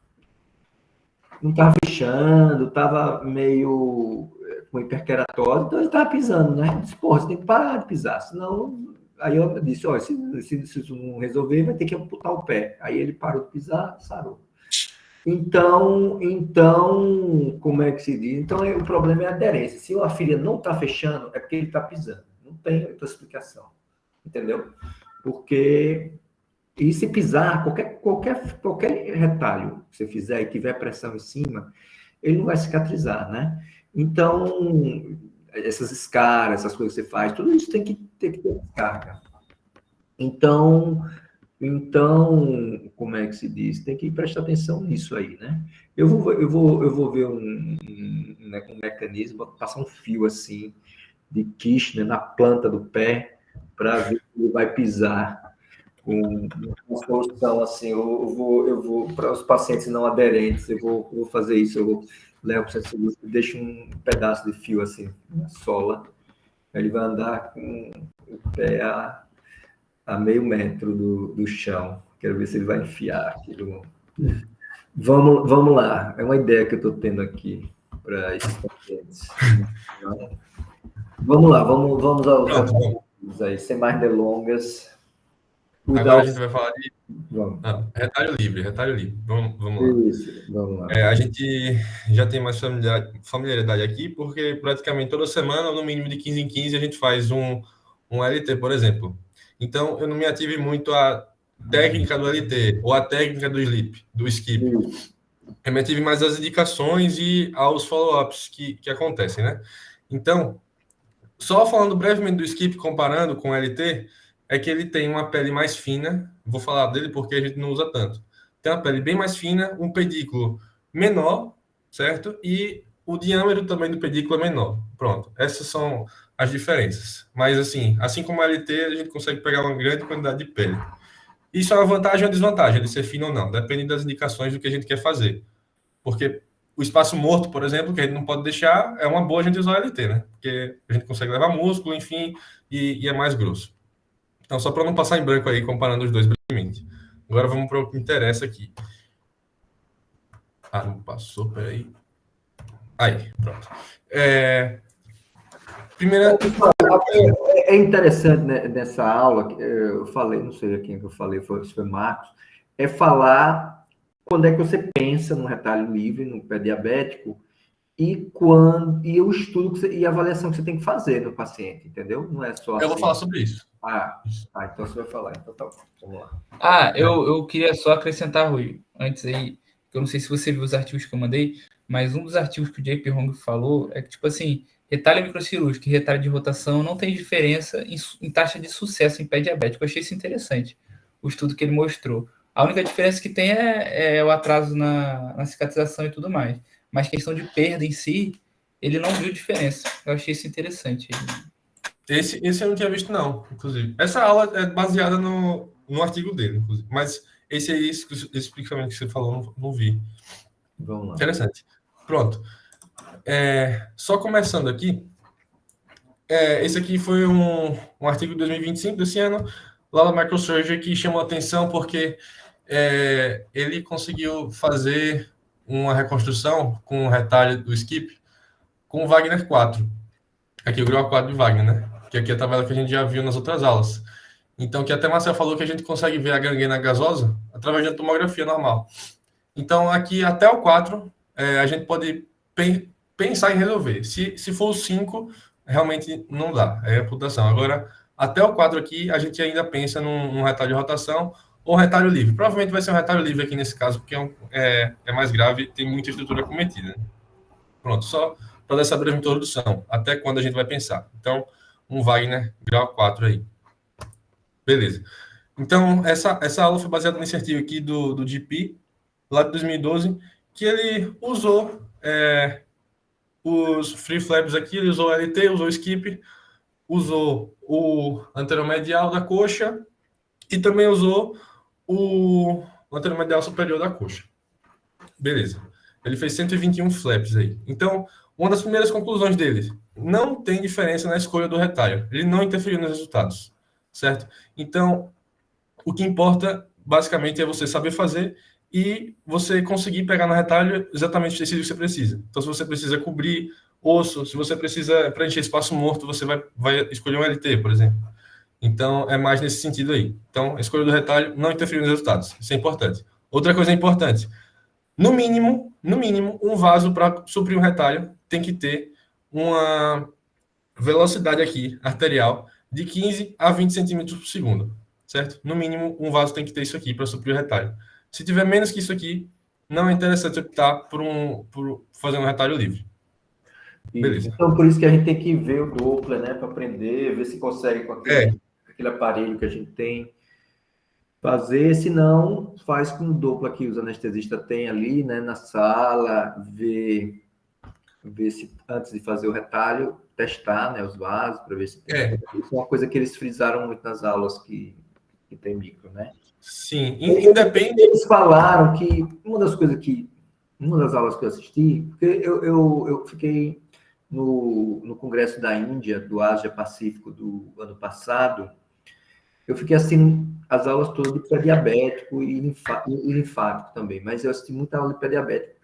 não estava fechando, estava meio com hiperqueratose, então ele estava pisando, né? Eu disse, porra, você tem que parar de pisar, senão... Aí eu disse, olha, se isso não resolver, vai ter que amputar o pé. Aí ele parou de pisar, sarou. Então, como é que se diz? Então, o problema é a aderência. Se a filha não está fechando, é porque ele está pisando. Não tem outra explicação. Entendeu? Porque... E se pisar, qualquer retalho que você fizer e tiver pressão em cima, ele não vai cicatrizar, né? Então, essas escaras, essas coisas que você faz, tudo isso tem que ter descarga. Então, como é que se diz? Tem que prestar atenção nisso aí, né? Eu vou ver um mecanismo, passar um fio assim, de Kirchner na planta do pé, para ver se ele vai pisar com uma solução assim. Eu vou para os pacientes não aderentes, eu vou fazer isso, eu vou levo para o centro, deixo um pedaço de fio assim na sola, ele vai andar com o pé a meio metro do chão. Quero ver se ele vai enfiar aquilo. Vamos lá, é uma ideia que eu estou tendo aqui para esses pacientes. Vamos lá, vamos aos aí, sem mais delongas. Agora a gente vai falar de retalho livre. Vamos lá. Isso, vamos lá. A gente já tem mais familiaridade aqui, porque praticamente toda semana, no mínimo de 15 em 15, a gente faz um LT, por exemplo. Então, eu não me ative muito à técnica do LT ou à técnica do skip. Eu me ative mais às indicações e aos follow-ups que acontecem, né? Então, só falando brevemente do skip, comparando com o LT, é que ele tem uma pele mais fina, vou falar dele porque a gente não usa tanto. Tem uma pele bem mais fina, um pedículo menor, certo? E o diâmetro também do pedículo é menor. Pronto, essas são as diferenças. Mas assim como o LT, a gente consegue pegar uma grande quantidade de pele. Isso é uma vantagem ou desvantagem de ser fino ou não, depende das indicações do que a gente quer fazer. Porque o espaço morto, por exemplo, que a gente não pode deixar, é uma boa a gente usar o LT, né? Porque a gente consegue levar músculo, enfim, e é mais grosso. Então, só para não passar em branco aí, comparando os dois brevemente. Agora vamos para o que interessa aqui. Não passou, peraí. Aí, pronto. Primeira... É interessante, né, nessa aula, eu falei, não sei a quem que eu falei, se foi Marcos, é falar quando é que você pensa no retalho livre, no pé diabético, e o estudo e a avaliação que você tem que fazer no paciente, entendeu? Não é só Eu vou falar sobre isso. Então você vai falar. Então tá bom, vamos lá. Eu queria só acrescentar, Rui, antes aí, que eu não sei se você viu os artigos que eu mandei, mas um dos artigos que o JP Hong falou é que, tipo assim, retalho microcirúrgico e retalho de rotação não tem diferença em taxa de sucesso em pé diabético. Eu achei isso interessante, o estudo que ele mostrou. A única diferença que tem é o atraso na cicatrização e tudo mais. Mas questão de perda em si, ele não viu diferença. Eu achei isso interessante. Esse eu não tinha visto, não, inclusive. Essa aula é baseada no artigo dele, inclusive. Mas esse aí, especificamente que você falou, não vi. Vamos lá. Interessante. Pronto. Só começando aqui. Esse aqui foi um artigo de 2025 desse ano, lá da Microsurgery, que chamou a atenção porque ele conseguiu fazer uma reconstrução com o retalho do skip com o Wagner 4. Aqui o grau 4 de Wagner, né? Que aqui é a tabela que a gente já viu nas outras aulas. Então, que até Marcel falou que a gente consegue ver a gangrena gasosa através da tomografia normal. Então, aqui até o 4, a gente pode pensar em resolver. Se for o 5, realmente não dá, é amputação. Agora, até o 4 aqui, a gente ainda pensa num retalho de rotação ou retalho livre. Provavelmente vai ser um retalho livre aqui nesse caso, porque é mais grave, tem muita estrutura cometida. Pronto, só para dar essa breve introdução, até quando a gente vai pensar. Então, um Wagner grau 4 aí. Beleza. Então, essa aula foi baseada nesse artigo aqui do GP, lá de 2012, que ele usou os free flaps aqui, ele usou o LT, usou o skip, usou o anteromedial da coxa e também usou o anteromedial superior da coxa. Beleza. Ele fez 121 flaps aí. Então, uma das primeiras conclusões dele, não tem diferença na escolha do retalho. Ele não interferiu nos resultados, certo? Então, o que importa, basicamente, é você saber fazer e você conseguir pegar no retalho exatamente o tecido que você precisa. Então, se você precisa cobrir osso, se você precisa preencher espaço morto, você vai escolher um LT, por exemplo. Então, é mais nesse sentido aí. Então, a escolha do retalho não interfere nos resultados. Isso é importante. Outra coisa importante, no mínimo, um vaso para suprir um retalho tem que ter uma velocidade aqui, arterial, de 15 a 20 centímetros por segundo, certo? No mínimo, um vaso tem que ter isso aqui para suprir o retalho. Se tiver menos que isso aqui, não é interessante optar por fazer um retalho livre. Beleza. Então, por isso que a gente tem que ver o Doppler, né? Para aprender, ver se consegue com aquele aparelho que a gente tem fazer, se não, faz com o Doppler que os anestesistas têm ali, né? Na sala, ver se antes de fazer o retalho, testar, né? Os vasos, para ver se tem. Isso é uma coisa que eles frisaram muito nas aulas que tem micro, né? Sim, independe. Eles falaram que uma das aulas que eu assisti, porque eu fiquei no Congresso da Índia, do Ásia Pacífico do ano passado, eu fiquei assistindo as aulas todas de pré-diabético e linfático também, mas eu assisti muita aula de pré-diabético.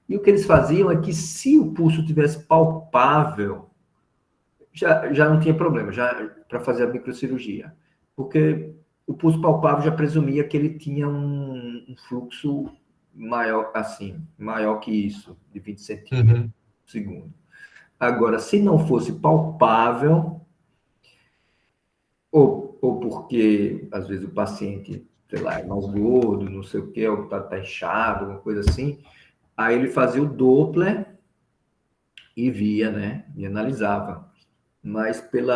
E o que eles faziam é que se o pulso tivesse palpável, já não tinha problema, já para fazer a microcirurgia, porque o pulso palpável já presumia que ele tinha um fluxo maior que isso, de 20 centímetros por segundo. Agora, se não fosse palpável, ou porque, às vezes, o paciente, sei lá, é mais gordo, não sei o quê, ou tá inchado, alguma coisa assim, aí ele fazia o Doppler e via, né? E analisava. Mas pelo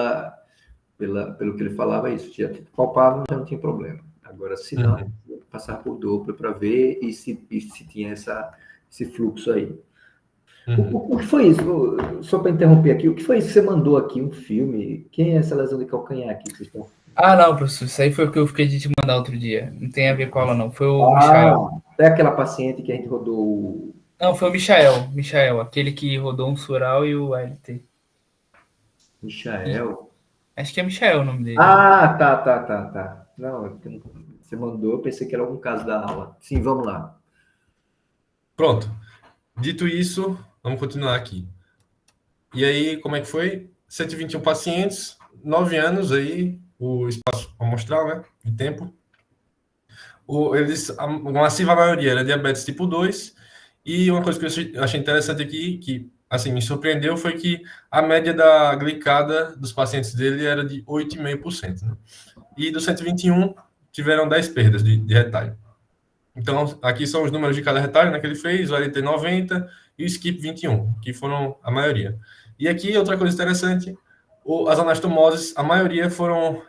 que ele falava, isso, tinha palpável, já não tinha problema. Agora, se não, passar por Doppler para ver e se tinha esse fluxo aí. O que foi isso? Só para interromper aqui, o que foi isso que você mandou aqui? Um filme? Quem é essa lesão de calcanhar aqui que vocês estão... Não, professor, isso aí foi o que eu fiquei de te mandar outro dia. Não tem a ver com a aula, não. Foi o Michael. É aquela paciente que a gente rodou... Não, foi o Michael, aquele que rodou um Sural e o ALT. Michael? Acho que é Michael o nome dele. Tá. Não, você mandou, eu pensei que era algum caso da aula. Sim, vamos lá. Pronto. Dito isso, vamos continuar aqui. E aí, como é que foi? 121 pacientes, 9 anos aí, o espaço amostral, né? De tempo. A massiva maioria era diabetes tipo 2. E uma coisa que eu achei interessante aqui, que assim, me surpreendeu, foi que a média da glicada dos pacientes dele era de 8,5%. Né? E dos 121, tiveram 10 perdas de retalho. Então, aqui são os números de cada retalho, né, que ele fez, o LT 90 e o skip 21, que foram a maioria. E aqui, outra coisa interessante, as anastomoses, a maioria foram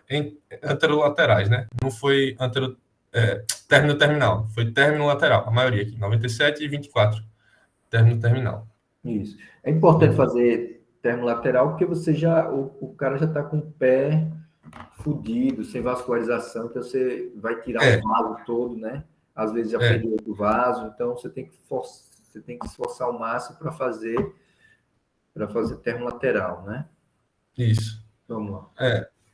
anterolaterais, né? Não foi término terminal, foi término lateral, a maioria aqui, 97 e 24, término terminal. Isso. É importante fazer término lateral, porque o cara já está com o pé fudido, sem vascularização, então você vai tirar o vaso todo, né? Às vezes já perdeu o vaso, então você tem que se esforçar ao máximo para fazer término lateral, né? Isso. Vamos lá.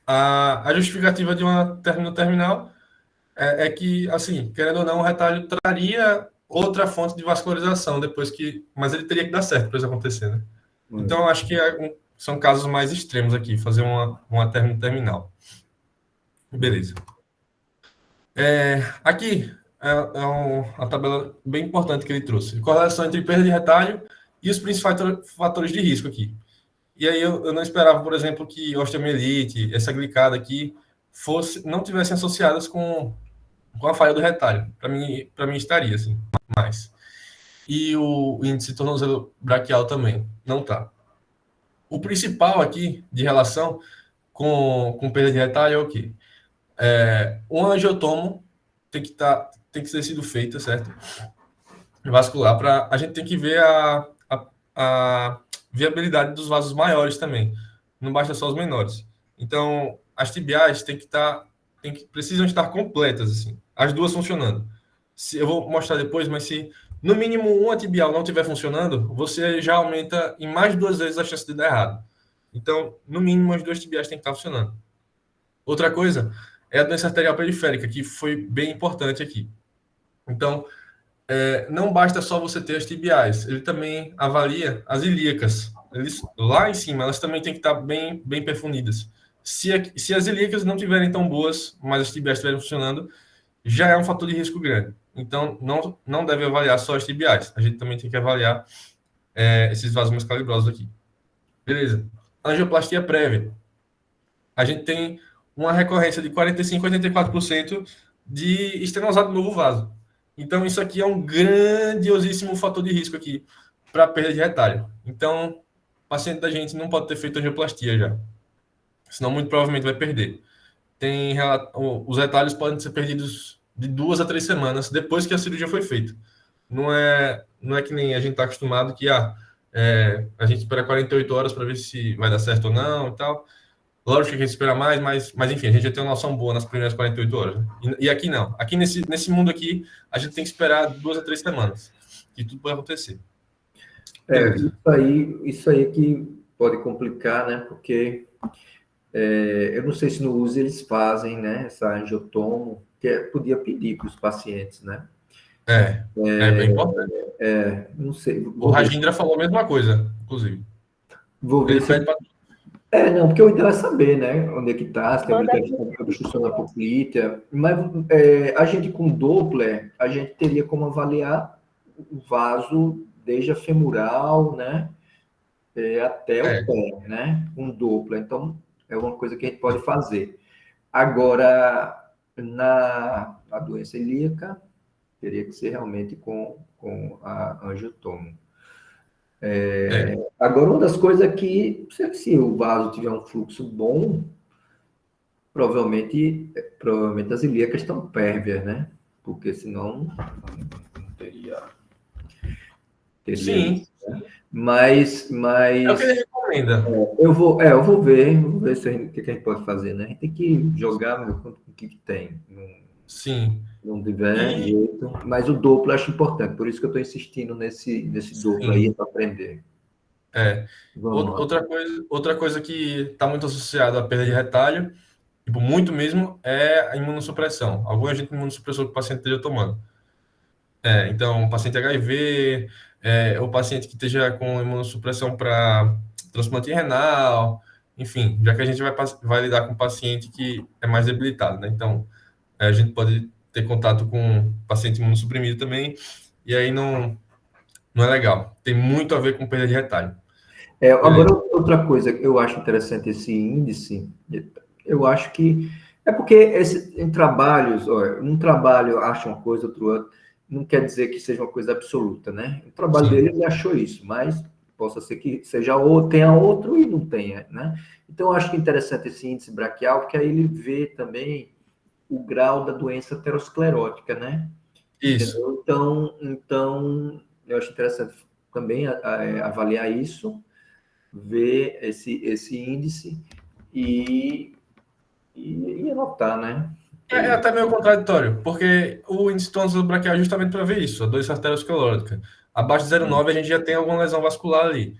A justificativa de uma término terminal é que, assim, querendo ou não, o retalho traria outra fonte de vascularização mas ele teria que dar certo para isso acontecer, né? Então, eu acho que são casos mais extremos aqui, fazer uma término terminal. Beleza. Aqui uma tabela bem importante que ele trouxe. Correlação entre perda de retalho e os principais fatores de risco aqui. E aí eu não esperava, por exemplo, que osteomielite, essa glicada aqui, não tivessem associadas com a falha do retalho. Para mim estaria, assim, mais. E o índice tornozelo braquial também, não está. O principal aqui, de relação com perda de retalho, é o quê? Um angiotomo tem que ter sido feito, certo? Vascular, a gente tem que ver a viabilidade dos vasos maiores também. Não basta só os menores. Então, as tibiais precisam estar completas, assim. As duas funcionando. Eu vou mostrar depois, mas se no mínimo uma tibial não estiver funcionando, você já aumenta em mais de 2 vezes a chance de dar errado. Então, no mínimo, as 2 tibiais têm que estar funcionando. Outra coisa é a doença arterial periférica, que foi bem importante aqui. Então, não basta só você ter as tibiais, ele também avalia as ilíacas. Lá em cima, elas também têm que estar bem, bem perfundidas. Se as ilíacas não estiverem tão boas, mas as tibiais estiverem funcionando, já é um fator de risco grande. Então, não deve avaliar só as tibiais. A gente também tem que avaliar esses vasos mais calibrosos aqui. Beleza. Angioplastia prévia. A gente tem uma recorrência de 45% a 84% de estenosado do novo vaso. Então, isso aqui é um grandiosíssimo fator de risco aqui para perda de retalho. Então, o paciente da gente não pode ter feito angioplastia já. Senão, muito provavelmente vai perder. Os retalhos podem ser perdidos de 2 a 3 semanas depois que a cirurgia foi feita. Não é que nem a gente está acostumado que a gente espera 48 horas para ver se vai dar certo ou não e tal. Lógico que a gente espera mais, mas enfim, a gente já tem uma noção boa nas primeiras 48 horas. Né? E aqui não. Aqui nesse mundo aqui, a gente tem que esperar 2 a 3 semanas. E tudo pode acontecer. Isso aí que pode complicar, né? Porque eu não sei se no uso eles fazem, né? Essa angiotomo, que podia pedir para os pacientes, né? É bem importante. Não sei. O Rajindra falou a mesma coisa, inclusive. Vou ver se... não, porque o ideal é saber, né, onde é que está, se tem obstrução na poplítea, mas a gente com Doppler, a gente teria como avaliar o vaso desde a femoral, né, até o pé, né, com Doppler, então é uma coisa que a gente pode fazer. Agora, na doença ilíaca, teria que ser realmente com a angiotomo. Agora, uma das coisas é que, se o vaso tiver um fluxo bom, provavelmente as ilíacas estão pérvias, né? Porque senão não teria Sim. Isso, né? Mas... É o que ele recomenda. Eu vou ver se o que a gente pode fazer, né? A gente tem que jogar com o que tem. Sim. Não tiver jeito, mas o Doppler eu acho importante, por isso que eu estou insistindo nesse Doppler aí para aprender. Outra coisa que está muito associada à perda de retalho, tipo, muito mesmo, é a imunossupressão. Algum agente imunossupressor que o paciente esteja tomando. Então, paciente HIV, o paciente que esteja com imunossupressão para transplante renal, enfim, já que a gente vai lidar com um paciente que é mais debilitado, né? Então, a gente pode ter contato com paciente imunossuprimido também, e aí não é legal. Tem muito a ver com perda de retalho. Agora, outra coisa que eu acho interessante esse índice, eu acho que é porque em trabalhos, um trabalho acha uma coisa, outro, não quer dizer que seja uma coisa absoluta, né? O trabalho dele, ele achou isso, mas possa ser que seja tenha outro e não tenha, né? Então, eu acho que é interessante esse índice braquial, porque aí ele vê também o grau da doença aterosclerótica, né? Isso. Então, eu acho interessante também avaliar isso, ver esse índice e anotar, né? É até meio contraditório, porque o índice tornozelo braquial é justamente para ver isso, a doença arteriosclerótica. Abaixo de 0,9 a gente já tem alguma lesão vascular ali.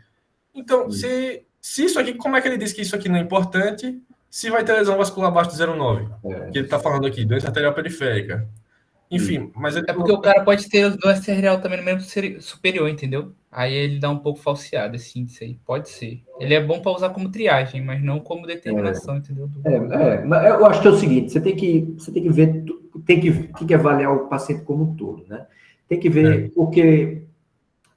Então, se isso aqui, como é que ele diz que isso aqui não é importante, se vai ter lesão vascular abaixo de 0,9? Que ele está falando aqui, doença arterial periférica. Enfim, mas É porque o cara pode ter doença arterial também no membro superior, entendeu? Aí ele dá um pouco falseado, esse índice aí. Pode ser. Ele é bom para usar como triagem, mas não como determinação, entendeu? Mas eu acho que é o seguinte, você tem que ver, tem que avaliar o paciente como um todo, né? Tem que ver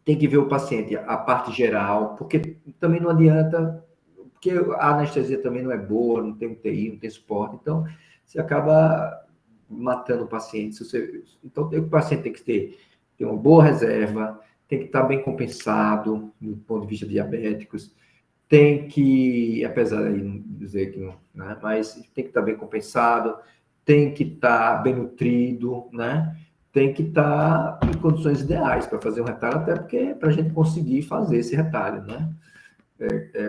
tem que ver o paciente, a parte geral, porque também não adianta, porque a anestesia também não é boa, não tem UTI, não tem suporte, então você acaba matando o paciente. Então o paciente tem que ter uma boa reserva, tem que estar bem compensado do ponto de vista de diabéticos, tem que, apesar de dizer que não, né, mas tem que estar bem compensado, tem que estar bem nutrido, né? Tem que estar em condições ideais para fazer um retalho, até porque para a gente conseguir fazer esse retalho, né?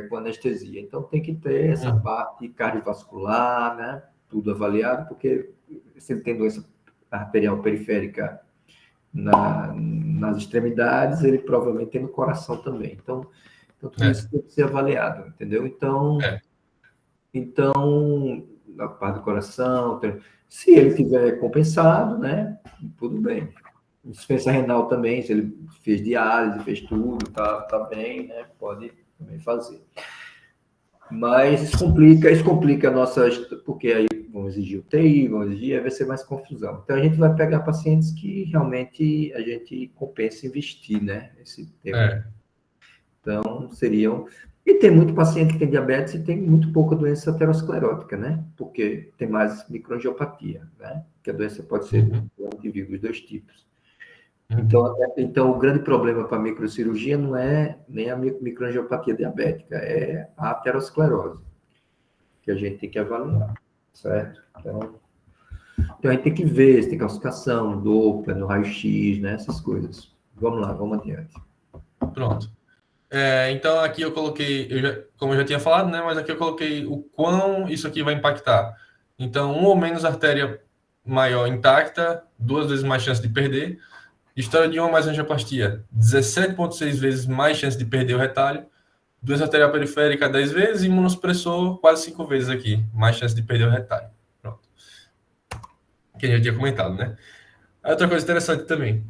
Com anestesia. Então tem que ter essa parte cardiovascular, né? Tudo avaliado, porque se ele tem doença arterial periférica nas extremidades, ele provavelmente tem no coração também. Então tudo isso tem que ser avaliado, entendeu? Então, na parte do coração, se ele tiver compensado, né? Tudo bem. Insuficiência renal também, se ele fez diálise, fez tudo, tá bem, né? Pode também fazer. Mas isso complica a nossa, porque aí vão exigir UTI, aí vai ser mais confusão. Então a gente vai pegar pacientes que realmente a gente compensa investir, né? Esse tempo. Então seriam. E tem muito paciente que tem diabetes e tem muito pouca doença aterosclerótica, né? Porque tem mais microangiopatia, né? Que a doença pode ser dos dois tipos. Então, o grande problema para a microcirurgia não é nem a microangiopatia diabética, é a aterosclerose, que a gente tem que avaliar, certo? Então a gente tem que ver se tem calcificação, Doppler, no raio-x, né? Essas coisas. Vamos lá, vamos adiante. Pronto. Então, aqui eu coloquei, como eu já tinha falado, né? Mas aqui eu coloquei o quão isso aqui vai impactar. Então, um ou menos artéria maior intacta, 2 vezes mais chance de perder. História de uma mais angioplastia, 17,6 vezes mais chance de perder o retalho. Doença arterial periférica, 10 vezes. E imunossupressor, quase 5 vezes aqui. Mais chance de perder o retalho. Pronto. Que a gente já tinha comentado, né? Aí outra coisa interessante também.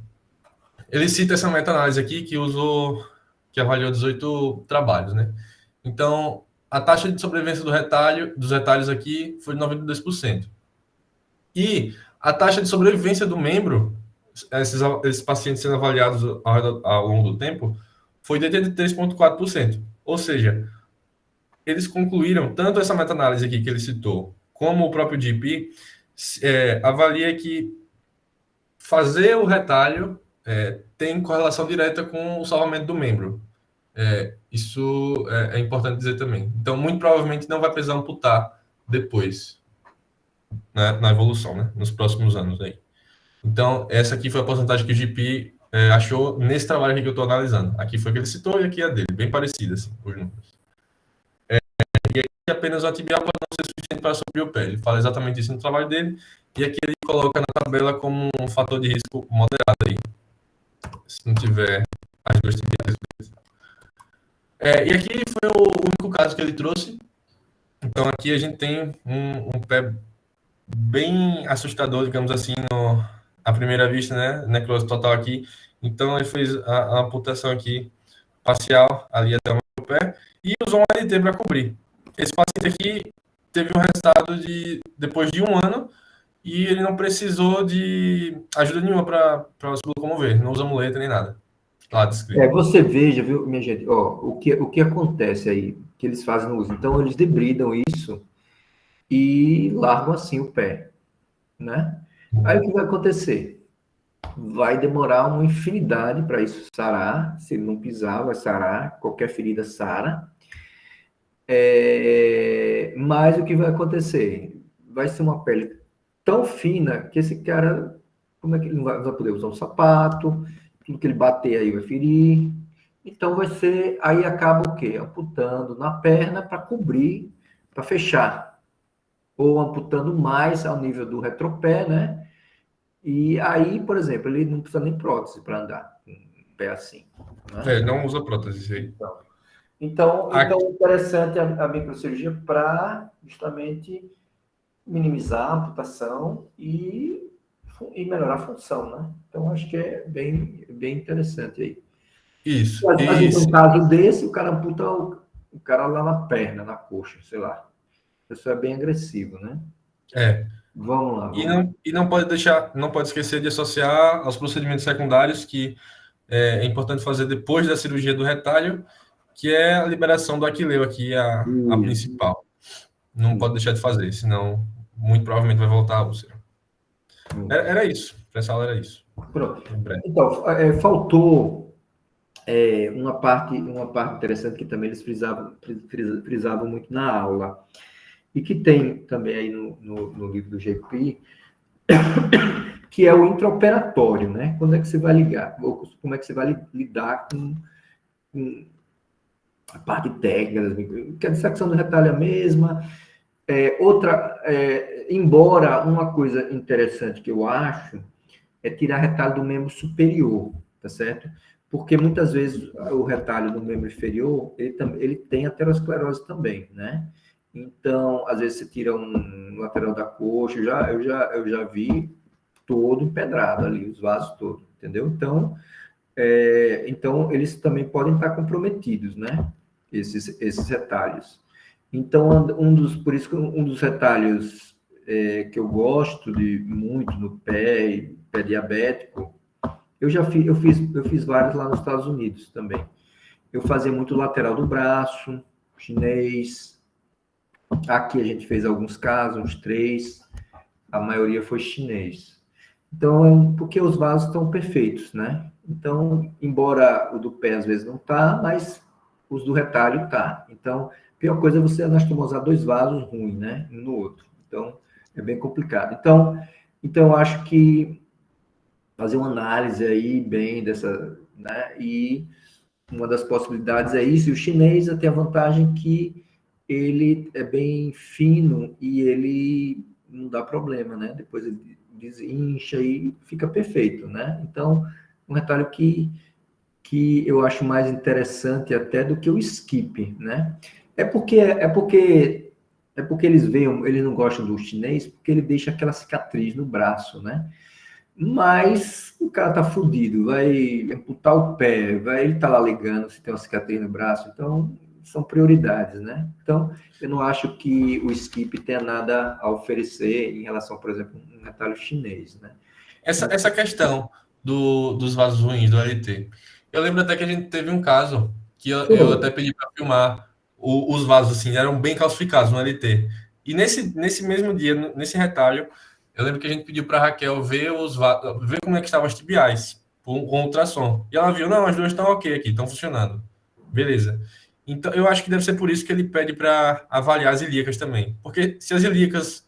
Ele cita essa meta-análise aqui que avaliou 18 trabalhos, né? Então, a taxa de sobrevivência dos retalhos aqui foi de 92%. E a taxa de sobrevivência do membro, esses pacientes sendo avaliados ao longo do tempo, foi de 83,4%. Ou seja, eles concluíram, tanto essa meta-análise aqui que ele citou, como o próprio GP, avalia que fazer o retalho tem correlação direta com o salvamento do membro. Isso é importante dizer também. Então, muito provavelmente não vai precisar amputar depois, né, na evolução, né, nos próximos anos aí. Então, essa aqui foi a porcentagem que o GP achou nesse trabalho aqui que eu estou analisando. Aqui foi que ele citou e aqui é a dele, bem parecido, assim, os números. E aqui apenas o antibial pode não ser suficiente para suprir o pé. Ele fala exatamente isso no trabalho dele, e aqui ele coloca na tabela como um fator de risco moderado aí, se não tiver as duas tibiais. E aqui foi o único caso que ele trouxe. Então, aqui a gente tem um pé bem assustador, digamos assim, à primeira vista, né? Necrose total aqui. Então, ele fez a amputação aqui parcial, ali até o meu pé, e usou um ADT para cobrir. Esse paciente aqui teve um resultado depois de 1 ano, e ele não precisou de ajuda nenhuma para se locomover. Não usa muleta nem nada. Lá descrito. Você veja, viu, minha gente, o que acontece aí, que eles fazem no uso. Então, eles debridam isso e largam assim o pé, né? Aí, o que vai acontecer? Vai demorar uma infinidade para isso sarar. Se ele não pisar, vai sarar. Qualquer ferida sara. Mas o que vai acontecer? Vai ser uma pele tão fina que esse cara, como é que ele não vai poder usar um sapato? Tudo que ele bater aí vai ferir. Então vai ser, aí acaba o quê? Amputando na perna para cobrir, para fechar. Ou amputando mais ao nível do retropé, né? E aí, por exemplo, ele não precisa nem prótese para andar com um pé assim. Né? Não usa prótese aí. Então é interessante a microcirurgia para justamente minimizar a amputação e e melhorar a função, né? Então, acho que é bem interessante aí. Isso. Às vezes, um caso desse, o cara amputa o cara lá na perna, na coxa, sei lá. Isso é bem agressivo, né? Vamos lá. E não pode esquecer de associar aos procedimentos secundários que é importante fazer depois da cirurgia do retalho, que é a liberação do aquileu aqui, a principal. Não pode deixar de fazer, senão muito provavelmente vai voltar a úlcera. Era isso. Essa aula era isso. Pronto. Então, faltou uma parte interessante que também eles frisavam muito na aula, e que tem também aí no livro do GP, que é o intraoperatório, né? Quando é que você vai ligar? Ou como é que você vai lidar com a parte técnica, que a dissecção do retalho é a mesma. Embora uma coisa interessante que eu acho é tirar retalho do membro superior, tá certo? Porque muitas vezes o retalho do membro inferior, ele tem aterosclerose também, né? Então, às vezes você tira um lateral da coxa, eu já vi todo empedrado ali, os vasos todos, entendeu? Então eles também podem estar comprometidos, né? Esses retalhos. Então, por isso que um dos retalhos que eu gosto muito no pé diabético, eu fiz vários lá nos Estados Unidos também. Eu fazia muito lateral do braço, chinês. Aqui a gente fez alguns casos, uns 3. A maioria foi chinês. Então, porque os vasos estão perfeitos, né? Então, embora o do pé às vezes não tá, mas os do retalho tá. Então, a pior coisa é você anastomosar 2 vasos ruins, né? Um no outro. Então, é bem complicado. Então eu acho que fazer uma análise aí bem dessa, né? E uma das possibilidades é isso. E o chinês tem a vantagem que ele é bem fino e ele não dá problema, né? Depois ele desincha e fica perfeito, né? Então, um retalho que eu acho mais interessante até do que o skip, né? É porque eles não gostam do chinês, porque ele deixa aquela cicatriz no braço, né? Mas o cara tá fudido, vai amputar o pé, ele tá lá ligando se tem uma cicatriz no braço, então são prioridades, né? Então, eu não acho que o skip tenha nada a oferecer em relação, por exemplo, um retalho chinês, né? Essa questão dos vasos ruins do LT. Eu lembro até que a gente teve um caso que eu até pedi para filmar os vasos, assim, eram bem calcificados no LT. E nesse mesmo dia, nesse retalho, eu lembro que a gente pediu para a Raquel ver ver como é que estavam as tibiais com ultrassom. E ela viu, não, as duas estão ok aqui, estão funcionando. Beleza. Então, eu acho que deve ser por isso que ele pede para avaliar as ilíacas também. Porque se as ilíacas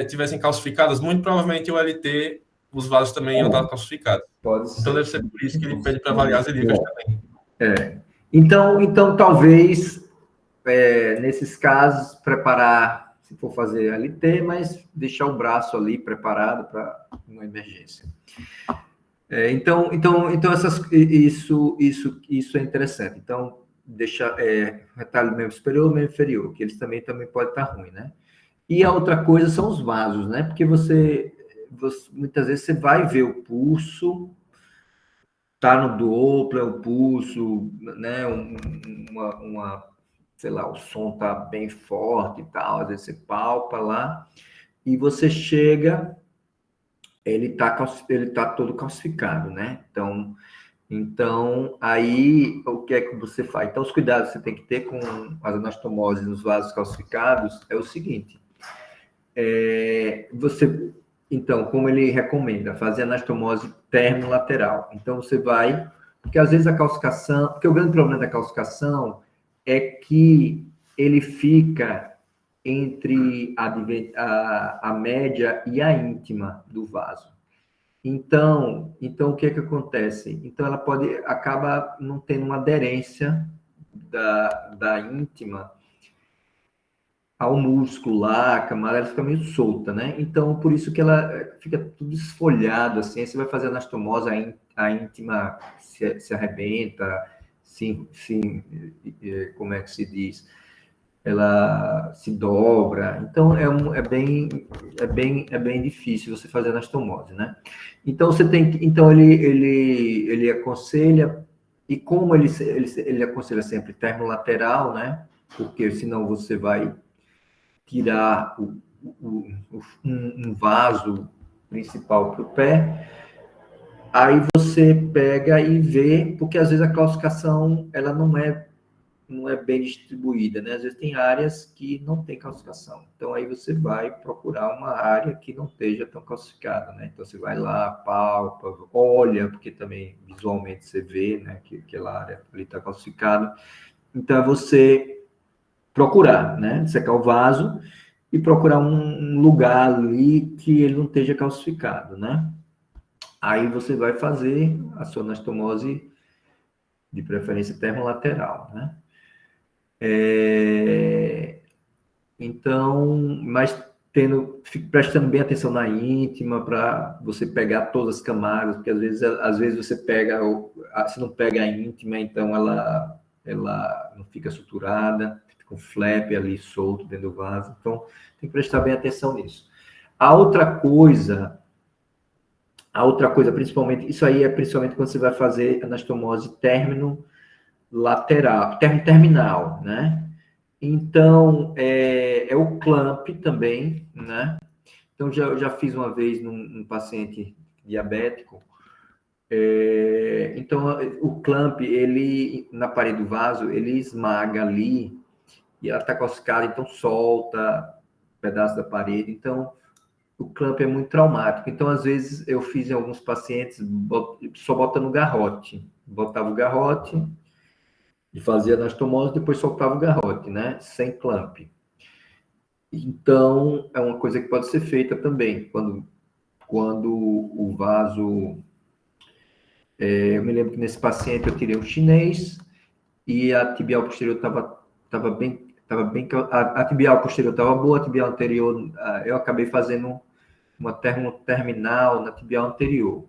tivessem calcificadas, muito provavelmente o LT, os vasos também iam estar calcificados. Pode ser. Então, deve ser por isso que ele pede para avaliar as ilíacas também. Então talvez, nesses casos, preparar, se for fazer LT, mas deixar o braço ali preparado para uma emergência. Então isso é interessante. Então, deixar retalho membro superior ou membro inferior, que eles também podem estar ruim, né? E a outra coisa são os vasos, né? Porque você muitas vezes você vai ver o pulso, tá no Doppler, o pulso, né? Sei lá, o som tá bem forte e tal, às vezes você palpa lá, e você chega, ele tá todo calcificado, né? Então, aí, o que é que você faz? Então, os cuidados que você tem que ter com as anastomoses nos vasos calcificados é o seguinte. Então, como ele recomenda, fazer anastomose termolateral. Então, você vai... Porque, às vezes, a calcificação... Porque o grande problema da calcificação é que ele fica entre a média e a íntima do vaso. Então, o que é que acontece? Então, ela acaba não tendo uma aderência da íntima ao músculo lá, a camada, ela fica meio solta, né? Então, por isso que ela fica tudo esfolhado, assim, aí você vai fazer anastomose, a íntima se arrebenta, como é que se diz? ela se dobra. Então, é bem difícil você fazer anastomose, né? Então, ele aconselha, e como ele aconselha sempre termo lateral, né? Porque senão você vai tirar um vaso principal para o pé. Aí você pega e vê, porque às vezes a calcificação ela não é bem distribuída, né? Às vezes tem áreas que não tem calcificação. Então aí você vai procurar uma área que não esteja tão calcificada, né? Então você vai lá, palpa, olha, porque também visualmente você vê, né, que aquela área ali está calcificada. Então é você procurar, né? Secar o vaso e procurar um lugar ali que ele não esteja calcificado, né? Aí você vai fazer a sua anastomose de preferência termolateral, né? Então, mas prestando bem atenção na íntima para você pegar todas as camadas, porque às vezes você pega, se não pega a íntima, então ela não fica suturada, fica um flap ali solto dentro do vaso. Então, tem que prestar bem atenção nisso. A outra coisa, principalmente, isso aí é principalmente quando você vai fazer anastomose término lateral, terminal, né? Então, é o clamp também, né? Então, já fiz uma vez num paciente diabético. Então, o clamp, ele, na parede do vaso, ele esmaga ali, e ela está calcificada, então solta um pedaço da parede. Então, o clamp é muito traumático. Então, às vezes, eu fiz em alguns pacientes, só botando o garrote. Botava o garrote, e fazia anastomose, depois soltava o garrote, né? Sem clamp. Então, é uma coisa que pode ser feita também, quando o vaso... eu me lembro que nesse paciente eu tirei um chinês e a tibial posterior estava bem... A tibial posterior estava boa, a tibial anterior, eu acabei fazendo uma terminal na tibial anterior.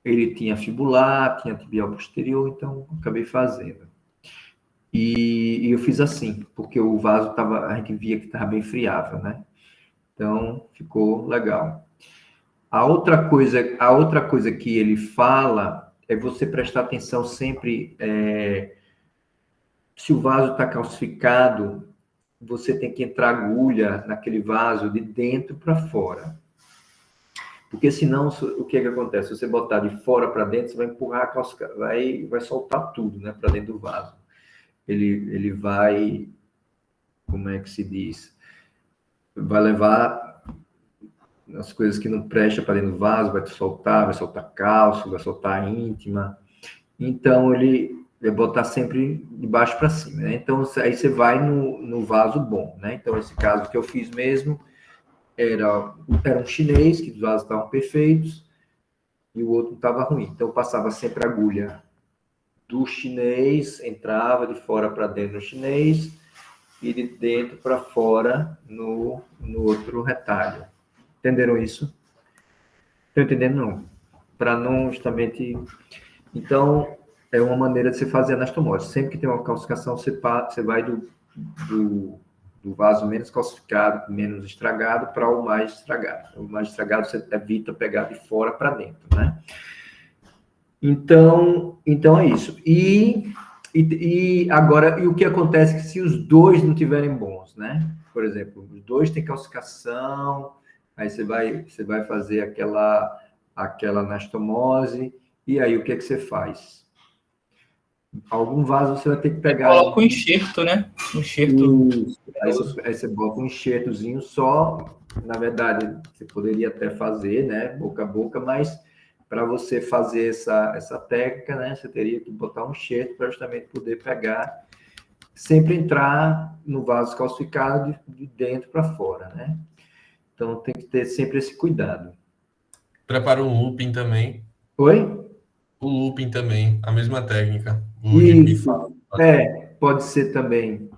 Ele tinha fibular, tinha tibial posterior, então acabei fazendo. E eu fiz assim, porque o vaso a gente via que estava bem friável, né? Então, ficou legal. A outra coisa que ele fala é você prestar atenção sempre, se o vaso está calcificado, você tem que entrar agulha naquele vaso de dentro para fora. Porque senão, o que acontece? Se você botar de fora para dentro, você vai empurrar a calcificação, vai soltar tudo, né, para dentro do vaso. Ele vai, como é que se diz? Vai levar as coisas que não prestam para dentro do vaso, vai soltar cálcio, vai soltar íntima. Então, ele vai botar sempre de baixo para cima, né? Então, aí você vai no vaso bom, né? Então, esse caso que eu fiz mesmo era um chinês, que os vasos estavam perfeitos, e o outro estava ruim. Então, eu passava sempre a agulha do chinês, entrava de fora para dentro do chinês, e de dentro para fora no outro retalho. Entenderam isso? Estão entendendo? Não. Para não justamente... Então, é uma maneira de você fazer anastomose. Sempre que tem uma calcificação, você vai do vaso menos calcificado, menos estragado, para o mais estragado. O mais estragado você evita pegar de fora para dentro, né? Então é isso. E agora, e o que acontece se os dois não tiverem bons, né? Por exemplo, os dois têm calcificação, aí você vai fazer aquela anastomose, e aí o que você faz? Algum vaso você vai ter que pegar... Coloca o enxerto, né? O enxerto. Aí você bota um enxertozinho só, na verdade, você poderia até fazer, né? Boca a boca, mas para você fazer essa técnica, né? Você teria que botar um enxerto para justamente poder pegar, sempre entrar no vaso calcificado de dentro para fora, né? Então tem que ter sempre esse cuidado. Prepara um looping também. Oi? O looping também, a mesma técnica. Isso. Pode ser também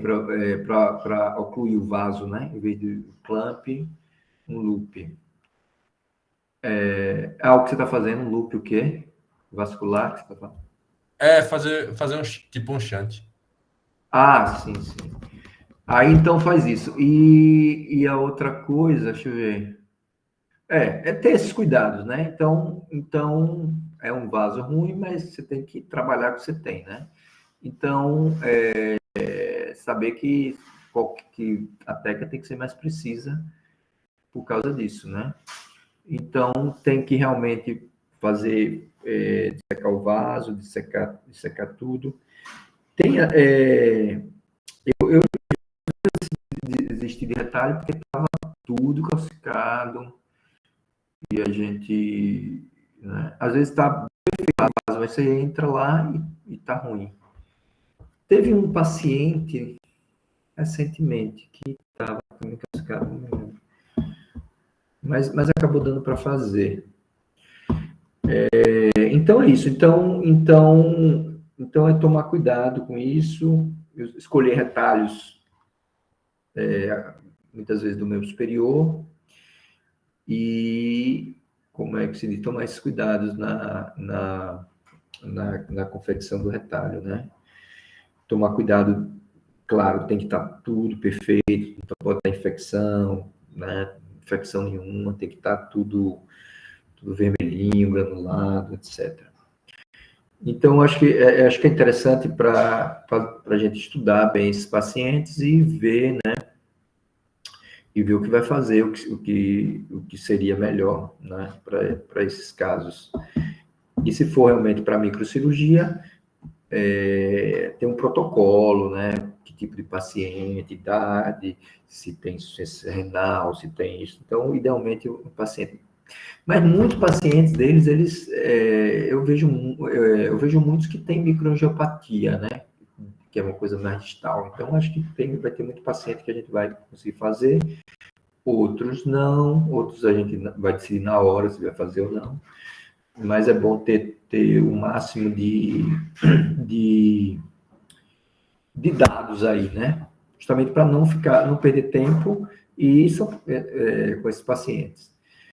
para ocluir o vaso, né? Em vez de clamp, um loop. O que você está fazendo? Um loop o quê? Vascular? Que você tá falando? Fazer um tipo um shunt. Ah, sim, sim. Aí então faz isso. E a outra coisa, deixa eu ver. É ter esses cuidados, né? Então é um vaso ruim, mas você tem que trabalhar com o que você tem, né? Então, saber que a técnica tem que ser mais precisa por causa disso, né? Então, tem que realmente fazer, secar o vaso, secar tudo. Tem, eu desisti de retalho porque estava tudo calcificado e a gente, né, às vezes está mas você entra lá e tá ruim. Teve um paciente recentemente que estava também calcificado, mas acabou dando para fazer. Então é isso. Então é tomar cuidado com isso, escolher retalhos muitas vezes do meu superior e como é que se diz, tomar esses cuidados na confecção do retalho, né? Tomar cuidado, claro, tem que estar tudo perfeito, não pode ter infecção, né? Infecção nenhuma, tem que estar tudo vermelhinho, granulado, etc. Então, acho que é interessante para a gente estudar bem esses pacientes e ver, né? E ver o que vai fazer, o que seria melhor, né? Para esses casos. E se for realmente para microcirurgia, tem um protocolo, né? Que tipo de paciente, idade, se tem insuficiência renal, se tem isso. Então, idealmente, o paciente. Mas muitos pacientes deles, eu vejo muitos que têm microangiopatia, né? Que é uma coisa mais distal. Então, acho que vai ter muito paciente que a gente vai conseguir fazer, outros não, outros a gente vai decidir na hora se vai fazer ou não. Mas é bom ter o máximo de dados aí, né? Justamente para não perder tempo e isso com esses pacientes.